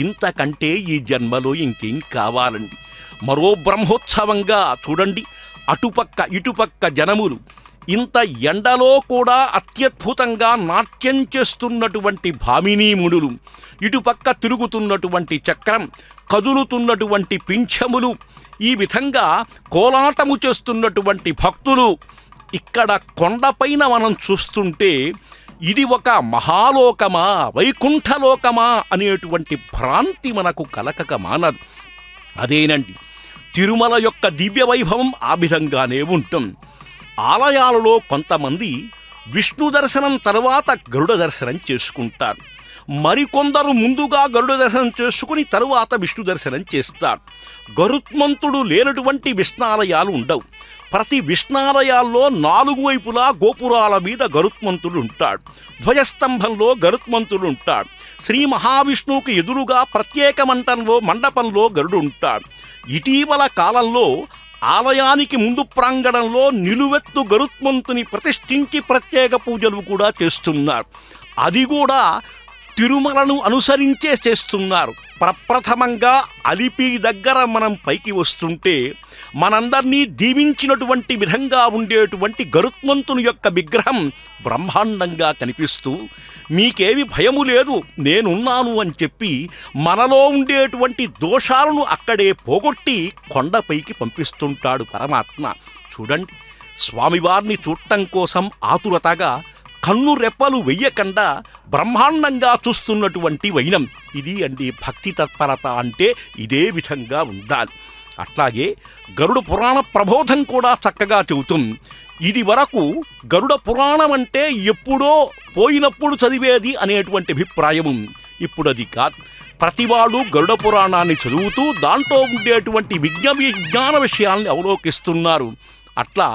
ఇంతకంటే ఈ జన్మలో ఇంకేం కావాలండి. మరో బ్రహ్మోత్సవంగా చూడండి, అటుపక్క ఇటుపక్క జనములు ఇంత ఎండలో కూడా అత్యద్భుతంగా నాట్యం చేస్తున్నటువంటి భామినీమునులు, ఇటుపక్క తిరుగుతున్నటువంటి చక్రం, కదులుతున్నటువంటి పింఛములు, ఈ విధంగా కోలాటము చేస్తున్నటువంటి భక్తులు. ఇక్కడ కొండపైన మనం చూస్తుంటే ఇది ఒక మహాలోకమా, వైకుంఠలోకమా అనేటువంటి భ్రాంతి మనకు కలకక మానదు. అదేనండి, తిరుమల యొక్క దివ్య వైభవం ఆ విధంగానే ఉంటుంది. ఆలయాలలో కొంతమంది విష్ణు దర్శనం తర్వాత గరుడ దర్శనం చేసుకుంటారు. మరికొందరు ముందుగా గరుడ దర్శనం చేసుకుని తరువాత విష్ణు దర్శనం చేస్తారు. గరుత్మంతుడు లేనటువంటి విష్ణాలయాలు ఉండవు. ప్రతి విష్ణాలయాల్లో 4 వైపులా గోపురాల మీద గరుత్మంతుడు ఉంటాడు. ధ్వజస్తంభంలో గరుత్మంతుడు ఉంటాడు. శ్రీ మహావిష్ణువుకి ఎదురుగా ప్రత్యేక మండపంలో గరుడు ఉంటాడు. ఇటీవల కాలంలో ఆలయానికి ముందు ప్రాంగణంలో నిలువెత్తు గరుత్మంతుని ప్రతిష్ఠించి ప్రత్యేక పూజలు కూడా చేస్తున్నారు. అది కూడా తిరుమలను అనుసరించే చేస్తున్నారు. ప్రప్రథమంగా అలిపి దగ్గర మనం పైకి వస్తుంటే మనందరినీ దీవించినటువంటి విధంగా ఉండేటువంటి గరుత్మంతుని యొక్క విగ్రహం బ్రహ్మాండంగా కనిపిస్తూ మీకేవి భయము లేదు, నేనున్నాను అని చెప్పి మనలో ఉండేటువంటి దోషాలను అక్కడే పోగొట్టి కొండపైకి పంపిస్తుంటాడు పరమాత్మ. చూడండి, స్వామివారిని చూడటం కోసం ఆతురతగా కన్ను రెప్పలు వెయ్యకుండా బ్రహ్మాండంగా చూస్తున్నటువంటి వైనం ఇది అండి. భక్తి తత్పరత అంటే ఇదే విధంగా ఉండాలి. అట్లాగే గరుడ పురాణ ప్రబోధం కూడా చక్కగా చెబుతుంది. ఇది వరకు గరుడ పురాణం అంటే ఎప్పుడో పోయినప్పుడు చదివేది అనేటువంటి అభిప్రాయం ఉంది. ఇప్పుడు అది కాదు. ప్రతివాడు గరుడ పురాణాన్ని చదువుతూ దాంట్లో ఉండేటువంటి విజ్ఞాన విషయాల్ని అవలోకిస్తున్నారు. అట్లా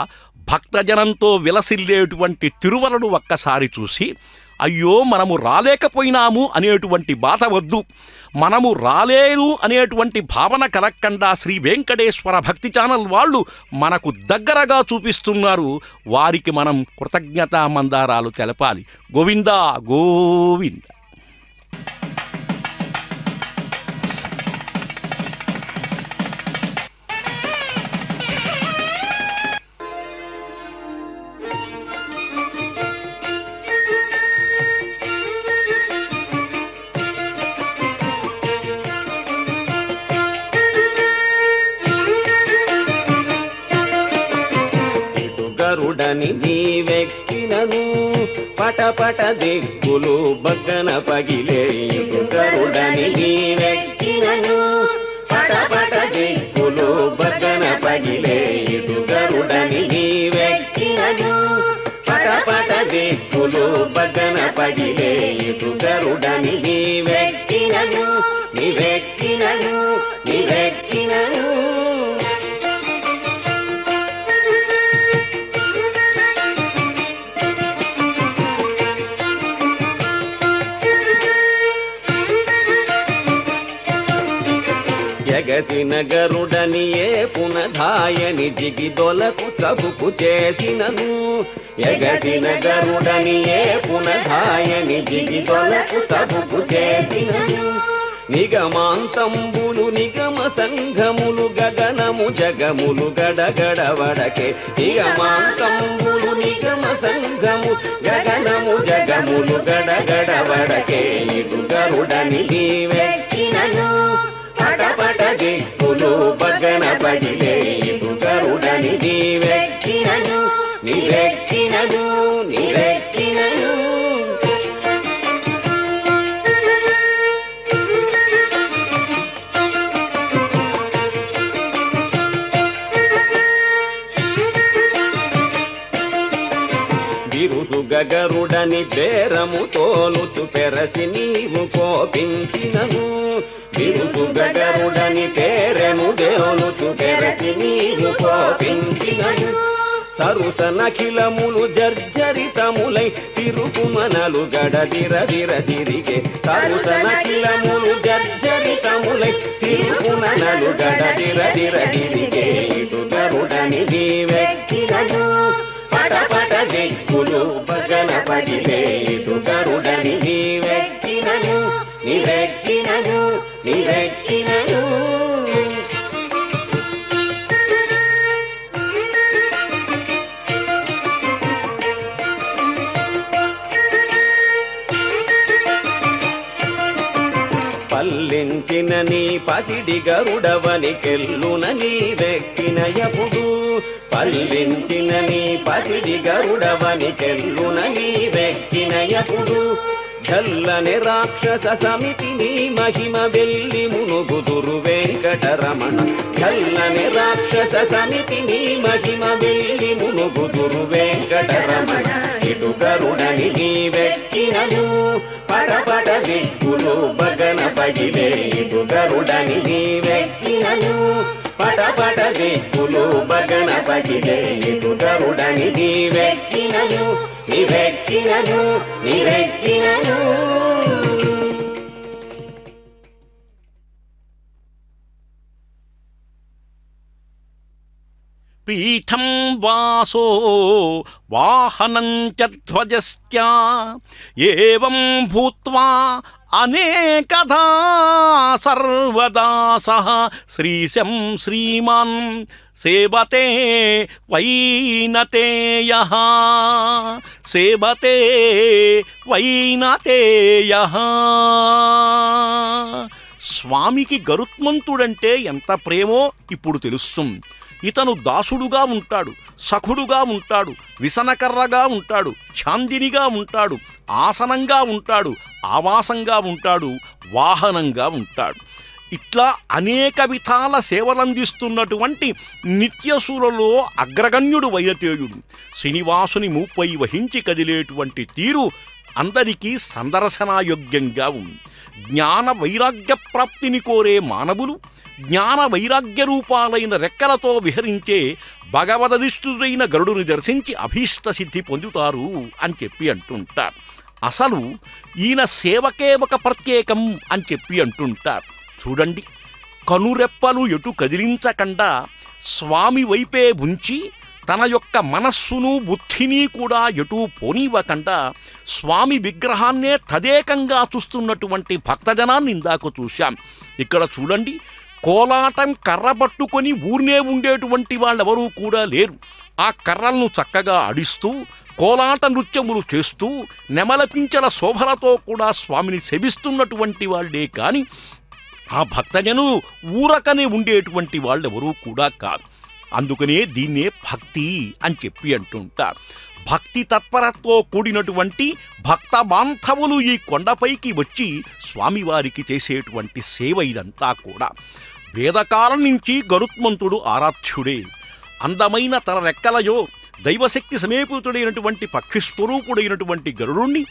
భక్తజనంతో విలసిల్లేటువంటి తిరుమలను ఒక్కసారి చూసి అయ్యో మనము రాలేకపోయినాము అనేటువంటి బాధ వద్దు. మనము రాలేరు అనేటువంటి భావన కలగకుండా శ్రీ వెంకటేశ్వర భక్తి ఛానల్ వాళ్ళు మనకు దగ్గరగా చూపిస్తున్నారు. వారికి మనం కృతజ్ఞతా మందారాలు తెలపాలి. గోవిందా గోవింద. గరుడని నీవెక్కినను పటపట దిక్కులు బగ్గన పగిలే. గరుడని నీవెక్కినను పటపట దిక్కులు బగ్గన పగిలే. గరుడని నీవెక్కినను పటపట దిక్కులు బగ్గన పగిలే. గరుడని నీవెక్కినను నీవెక్కినను నీవెక్కినను. ఎగసిన గరుడని ఏ పునధాయని జిగిదొలకు చబుకు చేసినను. ఎగసిన గరుడని ఏ పునధాయని జిగిదొలకు చబుకు చేసినను. నిగమాంతంబులు నిగమ సంఘములు గగనము జగములు గడగడవడకే. నిగమాంతంబులు నిగమ సంఘము గగనము జగములు గడగడవడకే. ఇటు గరుడని నీవెక్కినను పటపట దిక్కులు బగ్గన పగిలే. ఇటు గరుడని నీవెక్కినను నీవెక్కినను నీవెక్కినను. బిరుసు గరుడని బేరము తోలుచు పెరసి నీవు కోపించినను. బిరుసు గరుడని పేరము దేలుచు పెరసి నీవు కోపించినను. సరుస నఖిలములు జర్జరితములై తిరుగుమనలు గడదిరదిర తిరిగే. సరుస నఖిలములు జర్జరితములై తిరుగుమనలు గడదిరదిర తిరిగే. ఇటు గరుడని నీవెక్కినను పటపట దిక్కులు బగన పగిలే. ఇటు గరుడని నీవెక్కినను నీవెక్కినను పల్లించిన నీ పసిడి గరుడవని కెల్లున నీ వెక్కినయపుడు పల్లించిన నీ పసిడి గరుడవని కెల్లున నీ వెక్కినయపుడు చల్లని రాక్షస సమితి నీ మహిమ వెళ్ళి మునుగుదురు వెంకటరమణ చల్లని రాక్షస సమితి నీ మహిమ వెళ్ళి మునుగుదురు వెంకటరమణ ఇటు గరుడని నీ వెక్కినను పడపడ దిక్కులు బగన పగిలే ఇటు గరుడని నీ వెక్కినను పటపట దిక్కులు బగన పగిలే ఇటు గరుడని నీ వెక్కినను నీవెక్కినను నీవెక్కినను పీఠం వాసో వాహనం చ ధ్వజశ్చ ఏవం భూత్వా అనేకధా సర్వదా సహ శ్రీశం శ్రీమాన్ సేవతే వైనతేయః సేవతే వైనతేయః. స్వామికి గరుత్మంతుడంటే ఎంత ప్రేమో ఇప్పుడు తెలుస్తుంది. ఇతను దాసుడుగా ఉంటాడు, సఖుడుగా ఉంటాడు, విసనకర్రగా ఉంటాడు, ఛాందినిగా ఉంటాడు, ఆసనంగా ఉంటాడు, ఆవాసంగా ఉంటాడు, వాహనంగా ఉంటాడు. ఇట్లా అనేక విధాల సేవలందిస్తున్నటువంటి నిత్యసురలో అగ్రగణ్యుడు వైనతేయుడు. శ్రీనివాసుని మూపై వహించి కదిలేటువంటి తీరు అందరికీ సందర్శనాయోగ్యంగా ఉంది. జ్ఞాన వైరాగ్య ప్రాప్తిని కోరే మానవులు జ్ఞాన వైరాగ్య రూపాలైన రెక్కలతో విహరించే భగవదధిష్ఠుడైన గరుడుని దర్శించి అభీష్ట సిద్ధి పొందుతారు అని చెప్పి అంటుంటారు. అసలు ఈయన సేవకే ఒక ప్రత్యేకం అని చెప్పి అంటుంటారు. చూడండి, కనురెప్పలు ఎటు కదిలించకుండా స్వామి వైపే ఉంచి తన యొక్క మనస్సును బుద్ధిని కూడా ఎటూ పోనివ్వకుండా స్వామి విగ్రహాన్నే తదేకంగా చూస్తున్నటువంటి భక్తజనాన్ని ఇందాక చూశాం. ఇక్కడ చూడండి, కోలాటం కర్ర పట్టుకొని ఊరినే ఉండేటువంటి వాళ్ళెవరూ కూడా లేరు. ఆ కర్రలను చక్కగా ఆడిస్తూ కోలాట నృత్యములు చేస్తూ నెమలపించల శోభలతో కూడా స్వామిని సేవిస్తున్నటువంటి వాళ్ళే కానీ ఆ భక్తజనులు ఊరకనే ఉండేటువంటి వాళ్ళెవరూ కూడా కాదు. అందుకనే దీన్నే భక్తి అని చెప్పి అంటుంటారు. భక్తి తత్పరతో కూడినటువంటి భక్త బాంధవులు ఈ కొండపైకి వచ్చి స్వామివారికి చేసేటువంటి సేవ ఇదంతా కూడా. వేదకాలం నుంచి గరుత్మంతుడు ఆరాధ్యుడే. అందమైన తన రెక్కలయో దైవశక్తి సమేపుతుడైనటువంటి పక్షిస్వరూపుడైనటువంటి గరుడుణ్ణి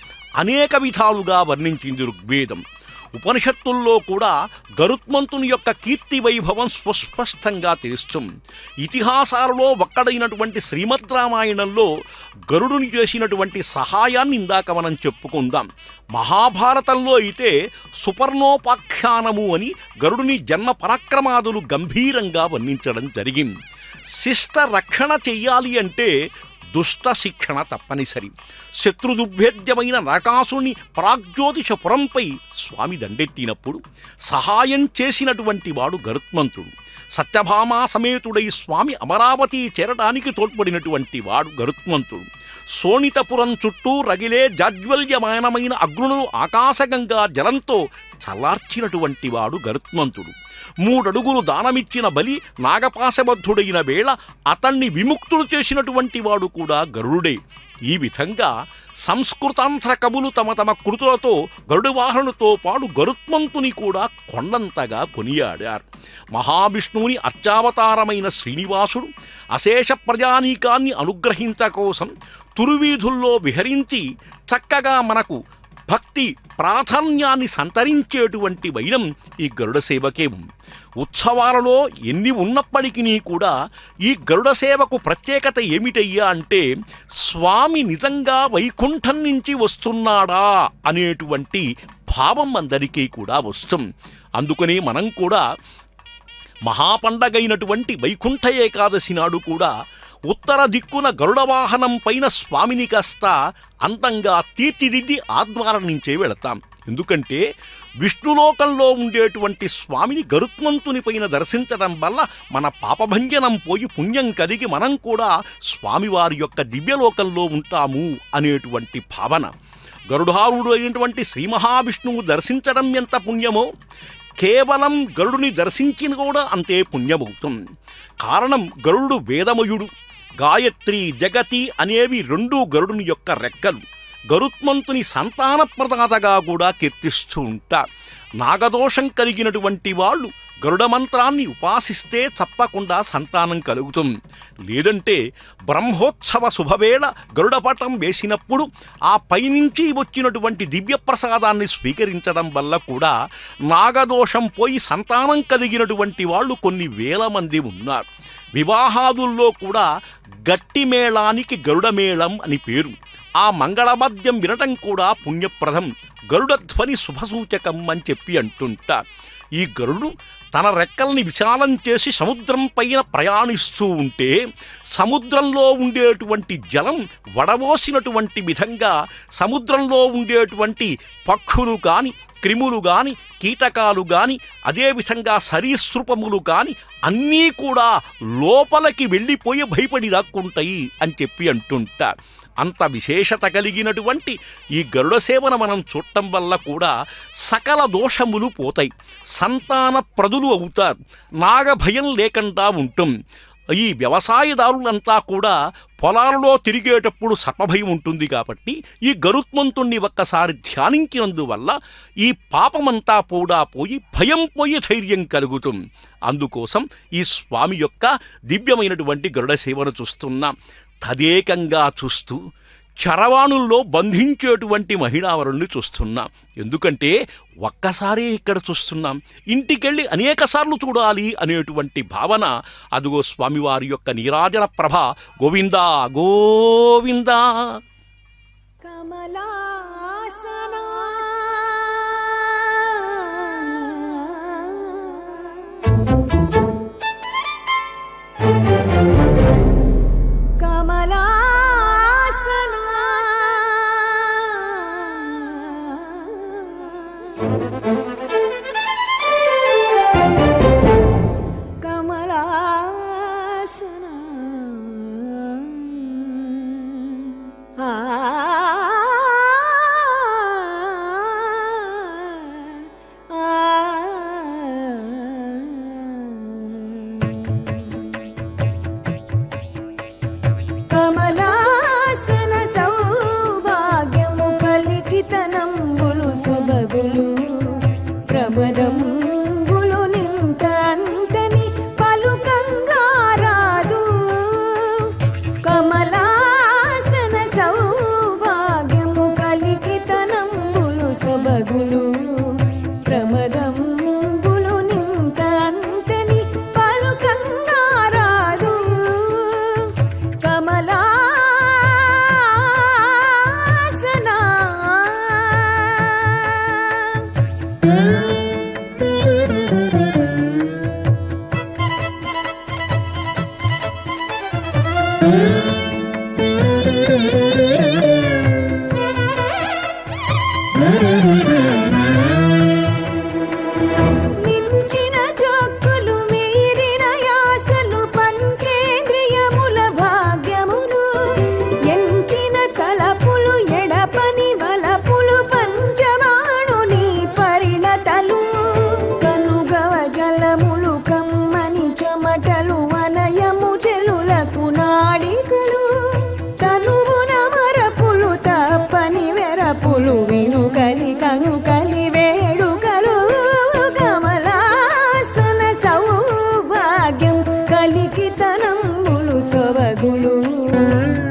అనేక విధాలుగా వర్ణించింది ఋగ్వేదం. ఉపనిషత్తుల్లో కూడా గరుత్మంతుని యొక్క కీర్తి వైభవం స్పష్టంగా తెలుస్తుంది. ఇతిహాసాలలో ఒక్కడైనటువంటి శ్రీమద్ రామాయణంలో గరుడుని చేసినటువంటి సహాయాన్ని ఇందాక మనం చెప్పుకుందాం. మహాభారతంలో అయితే సుపర్ణోపాఖ్యానము అని గరుడుని జన్మ పరాక్రమాదులు గంభీరంగా వర్ణించడం జరిగింది. శిష్ట రక్షణ చెయ్యాలి అంటే దుష్ట శిక్షణ తప్పనిసరి. శత్రుదుర్భేద్యమైన నరకాసుని ప్రాగ్జ్యోతిషపురంపై స్వామి దండెత్తినప్పుడు సహాయం చేసినటువంటి వాడు గరుత్మంతుడు. సత్యభామా సమేతుడై స్వామి అమరావతి చేరడానికి తోడ్పడినటువంటి వాడు గరుత్మంతుడు. శోణితపురం చుట్టూ రగిలే జాజ్వల్యమానమైన అగ్నులను ఆకాశగంగా జలంతో చల్లార్చినటువంటి వాడు గరుత్మంతుడు. 3 అడుగులు దానమిచ్చిన బలి నాగపాశబద్ధుడైన వేళ అతన్ని విముక్తుడు చేసినటువంటి వాడు కూడా గరుడే. ఈ విధంగా సంస్కృతాంధ్ర కవులు తమ తమ కృతులతో గరుడు వాహనుతో పాటు గరుత్మంతుని కూడా కొండంతగా కొనియాడారు. మహావిష్ణువుని అర్చావతారమైన శ్రీనివాసుడు అశేష ప్రజానీకాన్ని అనుగ్రహించ కోసం తురువీధుల్లో విహరించి చక్కగా మనకు భక్తి ప్రాధాన్యాన్ని సంతరించేటువంటి వైనం ఈ గరుడ సేవకే ఉంది. ఉత్సవాలలో ఎన్ని ఉన్నప్పటికీ కూడా ఈ గరుడ సేవకు ప్రత్యేకత ఏమిటయ్యా అంటే స్వామి నిజంగా వైకుంఠం నుంచి వస్తున్నాడా అనేటువంటి భావం అందరికీ కూడా వస్తుంది. అందుకని మనం కూడా మహాపండగైనటువంటి వైకుంఠ ఏకాదశి నాడు కూడా ఉత్తర దిక్కున గరుడ వాహనం పైన స్వామిని కాస్త అందంగా తీర్చిదిద్ది ఆద్వారం నుంచే వెళతాం. ఎందుకంటే విష్ణులోకంలో ఉండేటువంటి స్వామిని గరుత్మంతుని పైన దర్శించడం వల్ల మన పాపభంజనం పోయి పుణ్యం కలిగి మనం కూడా స్వామివారి యొక్క దివ్యలోకంలో ఉంటాము అనేటువంటి భావన. గరుడారుడు అయినటువంటి శ్రీ మహావిష్ణువు దర్శించడం ఎంత పుణ్యమో కేవలం గరుడుని దర్శించిన కూడా అంతే పుణ్యమవుతుంది. కారణం గరుడు వేదమయుడు, గాయత్రి, జగతి అనేవి రెండూ గరుడుని యొక్క రెక్కలు. గరుత్మంతుని సంతాన ప్రదాతగా కూడా కీర్తిస్తూ ఉంటారు. నాగదోషం కలిగినటువంటి వాళ్ళు గరుడ మంత్రాన్ని ఉపాసిస్తే తప్పకుండా సంతానం కలుగుతుంది. లేదంటే బ్రహ్మోత్సవ శుభవేళ గరుడపటం వేసినప్పుడు ఆ పైనుంచి వచ్చినటువంటి దివ్య ప్రసాదాన్ని స్వీకరించడం వల్ల కూడా నాగదోషం పోయి సంతానం కలిగినటువంటి వాళ్ళు కొన్ని వేల మంది ఉన్నారు. వివాహాదుల్లో కూడా గట్టి మేళానికి గరుడ మేళం అని పేరు. ఆ మంగళవాద్యం వినటం కూడా పుణ్యప్రదం, గరుడధ్వని శుభసూచకం అని చెప్పి అంటుంటారు. ఈ గరుడు తన రెక్కల్ని విశాలం చేసి సముద్రం పైన ప్రయాణిస్తూ ఉంటే సముద్రంలో ఉండేటువంటి జలం వడబోసినటువంటి విధంగా సముద్రంలో ఉండేటువంటి పక్షులు కానీ, క్రిములు కానీ, కీటకాలు కానీ, అదేవిధంగా సరీసృపములు కానీ అన్నీ కూడా లోపలికి వెళ్ళిపోయి భయపడి దాక్కుంటాయి అని చెప్పి అంటుంటారు. అంత విశేషత కలిగినటువంటి ఈ గరుడ సేవను మనం చూడటం వల్ల కూడా సకల దోషములు పోతాయి, సంతాన ప్రదులు అవుతారు, నాగభయం లేకుండా ఉంటుంది. ఈ వ్యవసాయదారులంతా కూడా పొలాలలో తిరిగేటప్పుడు సర్పభయం ఉంటుంది కాబట్టి ఈ గరుత్మంతుణ్ణి ఒక్కసారి ధ్యానించినందువల్ల ఈ పాపమంతా కూడా పోయి భయం పోయి ధైర్యం కలుగుతుంది. అందుకోసం ఈ స్వామి యొక్క దివ్యమైనటువంటి గరుడ సేవను చూస్తున్నాం. తదేకంగా చూస్తూ చరవాణుల్లో బంధించేటువంటి మహిళావరుణ్ణి చూస్తున్నాం. ఎందుకంటే ఒక్కసారి ఇక్కడ చూస్తున్నాం, ఇంటికెళ్ళి అనేకసార్లు చూడాలి అనేటువంటి భావన. అదుగో స్వామివారి యొక్క నీరాజన ప్రభ. గోవిందా గోవిందా. కమలాసనా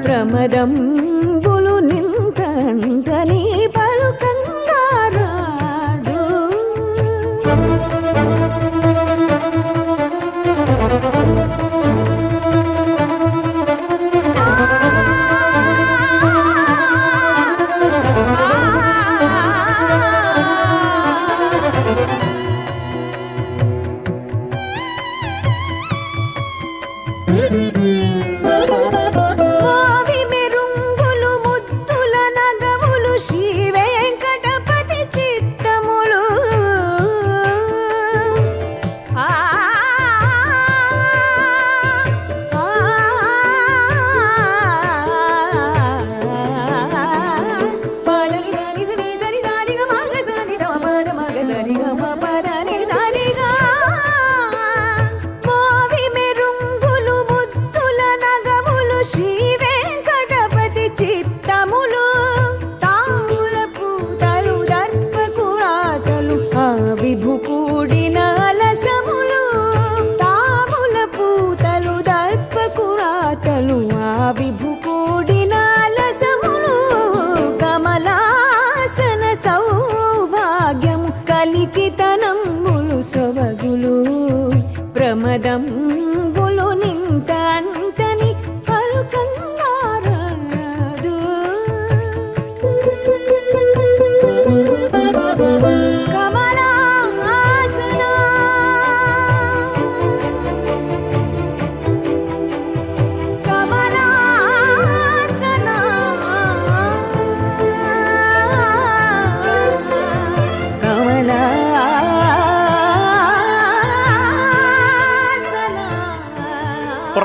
ప్రమదంబులు నింతంతని పలుకంగా రాదు. ఆవి మెరుంగుల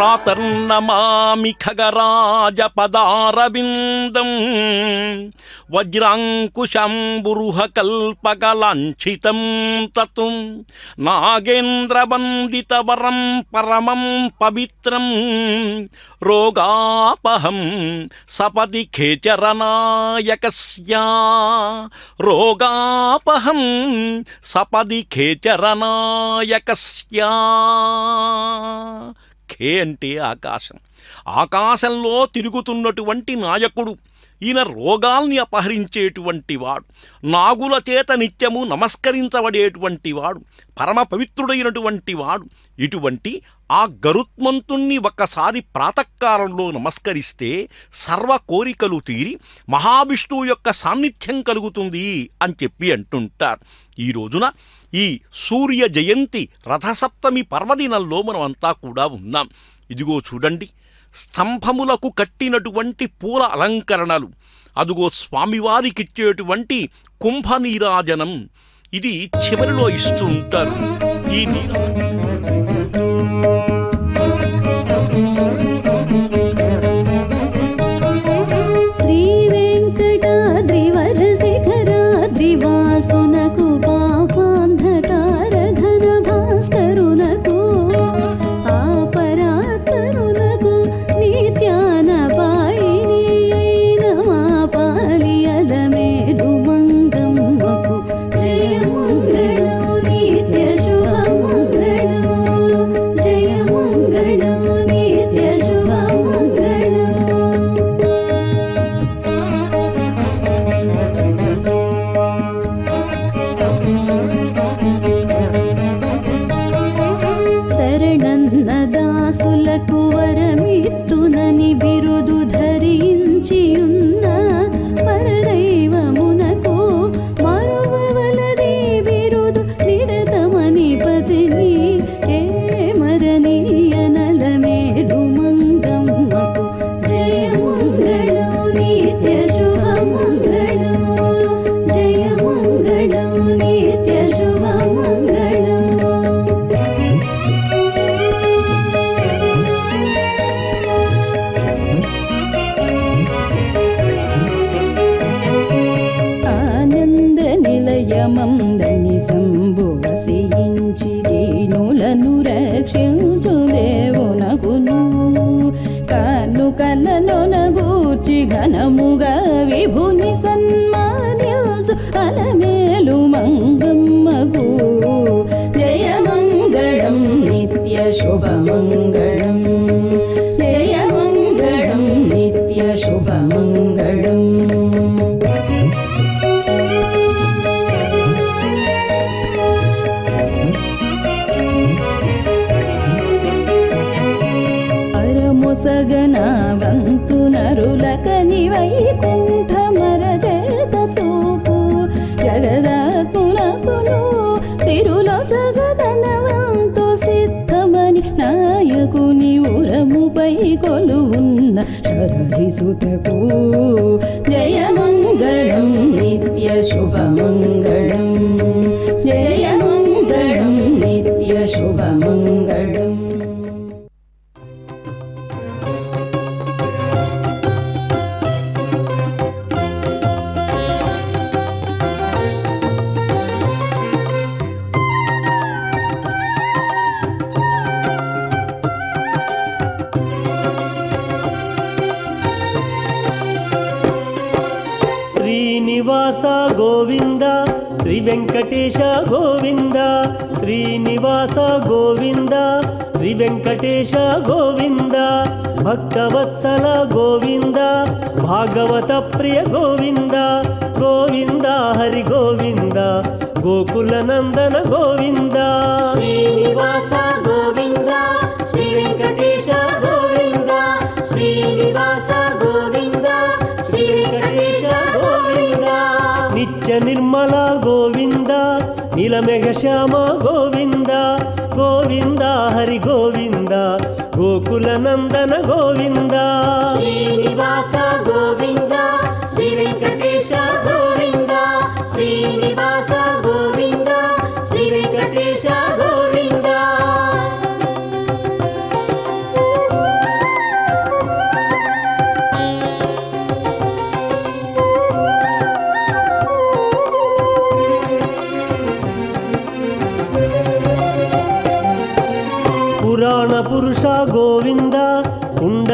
ప్రాతర్నమామి ఖగరాజ పదారవిందం వజ్రాంకుశంబురుహ కల్పకలాంఛితం తత్ నాగేంద్రవందితవరం పరమం పవిత్రం రోగాపహం సపది ఖేచరనాయకస్య రోగాపహం సపది ఖేచరనాయకస్య. ఖే అంటే ఆకాశం. ఆకాశంలో తిరుగుతున్నటువంటి నాయకుడు ఈయన రోగాల్ని అపహరించేటువంటి వాడు, నాగుల చేత నిత్యము నమస్కరించబడేటువంటి వాడు, పరమ పవిత్రుడైనటువంటి వాడు. ఇటువంటి ఆ గరుత్మంతుణ్ణి ఒక్కసారి ప్రాతకాలంలో నమస్కరిస్తే సర్వ కోరికలు తీరి మహావిష్ణువు యొక్క సాన్నిధ్యం కలుగుతుంది అని చెప్పి అంటుంటారు. ఈ రోజున ఈ సూర్య జయంతి రథసప్తమి పర్వదినంలో మనం అంతా కూడా ఉన్నాం. ఇదిగో చూడండి, స్తంభములకు కట్టినటువంటి పూల అలంకరణలు, అదుగో స్వామివారికిచ్చేటువంటి కుంభనీరాజనం, ఇది చివరిలో ఇస్తూ ఉంటారు. ఈ శ్రీ వెంకటాద్రివర శిఖరాద్రివాసునకు పాపాంధకార ఘన భాస్కరునకు ఆపరాత్మరునకు నిత్యాన పాయిని అయిన మా పాలియల మేలు మంగమ్మకు జయమంగళం నిత్య శుభమంగళం జయమంగళం నిత్య శుభమంగళం. శరణన్నదాసులకు వరమిత్తునని బిరుదు ధరించియున్న పరదైవమునకు మరువవలది బిరుదు నిరతమని పతిని ఏమరనీయనల మేలు మంగమ్మకు జయమంగళం నిత్య శుభమంగళం జయమంగళం నిత్య శుభమంగళం. ఆనంద నిలయమందని సంభువసించి దీనులను రక్షించు దేవునకును కానుకలనొనగూర్చి ఘనముగా విభుని సన్మానించు అలమేలు మంగమ్మకు జయమంగళం నిత్య శుభమంగళం జయమంగళం నిత్య శుభమంగళం. అరముసగనావంతు నరులకని వైకుంఠమరచేత చూపు జగదాత్మునకును సిరులొసగదనవంతు సిద్ధమని నాయకుని ఉరముపై కొలువున్న శరధిసుతకు జయమంగళం నిత్య శుభమంగళం జయమంగళం నిత్య శుభమంగళం. శ్రీనివాస గోవింద శ్రీ వెంకటేశ గోవింద శ్రీనివాస గోవింద శ్రీ వెంకటేశ గోవింద భక్తవత్సల గోవింద భాగవత ప్రియ గోవింద గోవింద హరి గోవింద గోకుల నందన గోవింద. శ్రీనివాస గోవింద శ్రీ వెంకటేశ గోవింద శ్రీనివాస గోవింద శ్రీ వెంకటేశ గోవింద. నిత్య నిర్మల గోవింద నీలమేఘ శ్యామ గోవింద గోవింద హరి గోవింద గోకుల నందన గోవింద. శ్రీనివాస గోవింద శ్రీ వెంకటేశ గోవింద శ్రీనివాస గోవింద శ్రీ వెంకటేశ గోవింద.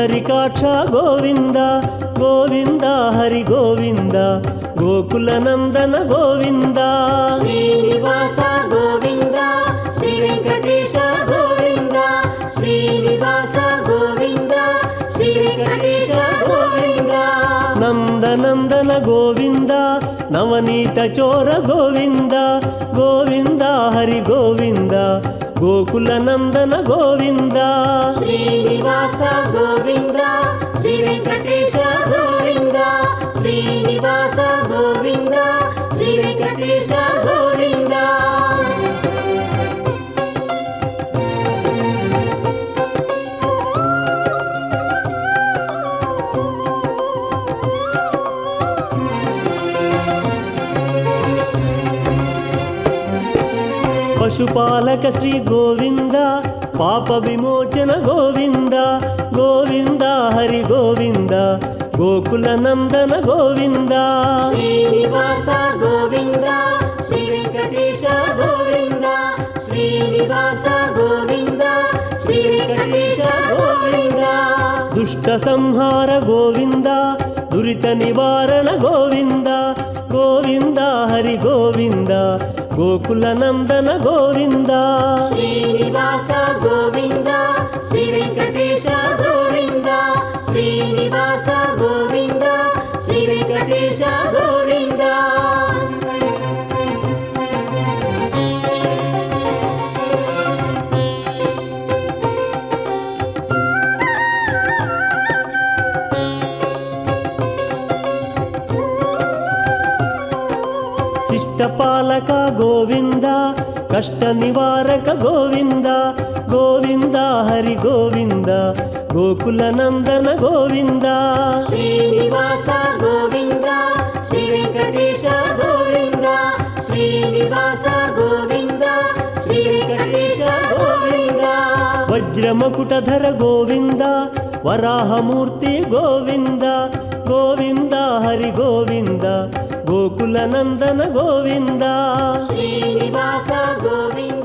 పుండరీకాక్ష గోవింద గోవింద హరి గోవింద గోకుల నందన గోవింద శ్రీనివాస గోవింద శ్రీ వెంకటేశ గోవింద శ్రీనివాస గోవింద శ్రీ వెంకటేశ గోవింద నందనందన గోవింద నవనీత చోర గోవింద గోవింద హరి గోవింద గోకుల నందన గోవింద శ్రీనివాస గోవింద శ్రీ వెంకటేశ గోవింద శ్రీనివాస గోవింద శ్రీ వెంకటేశ గోవింద పశుపాలక శ్రీ గోవింద పాప విమోచన గోవింద గోవింద హరి గోవింద గోకుల నందన గోవింద శ్రీనివాస గోవింద శ్రీ వెంకటేశ గోవింద శ్రీనివాస గోవింద శ్రీ వెంకటేశ గోవింద దుష్ట సంహార గోవింద దురిత నివారణ గోవింద గోవింద హరి గోవింద గోకుల నందన గోవింద శ్రీనివాస గోవింద శ్రీ వెంకటేశ గోవింద శ్రీనివాస గోవింద శ్రీ వెంకటేశ గోవింద శిష్టపాలక గోవింద కష్ట నివారక గోవింద గోవింద హరి గోవింద గోకుల నందన గోవింద శ్రీనివాస గోవింద శ్రీ వెంకటేశ గోవింద శ్రీనివాస గోవింద శ్రీ వెంకటేశ గోవింద వజ్రమకుటధర గోవింద వరాహమూర్తి గోవింద గోవింద హరి గోవింద గోకుల నందన గోవింద శ్రీనివాస గోవింద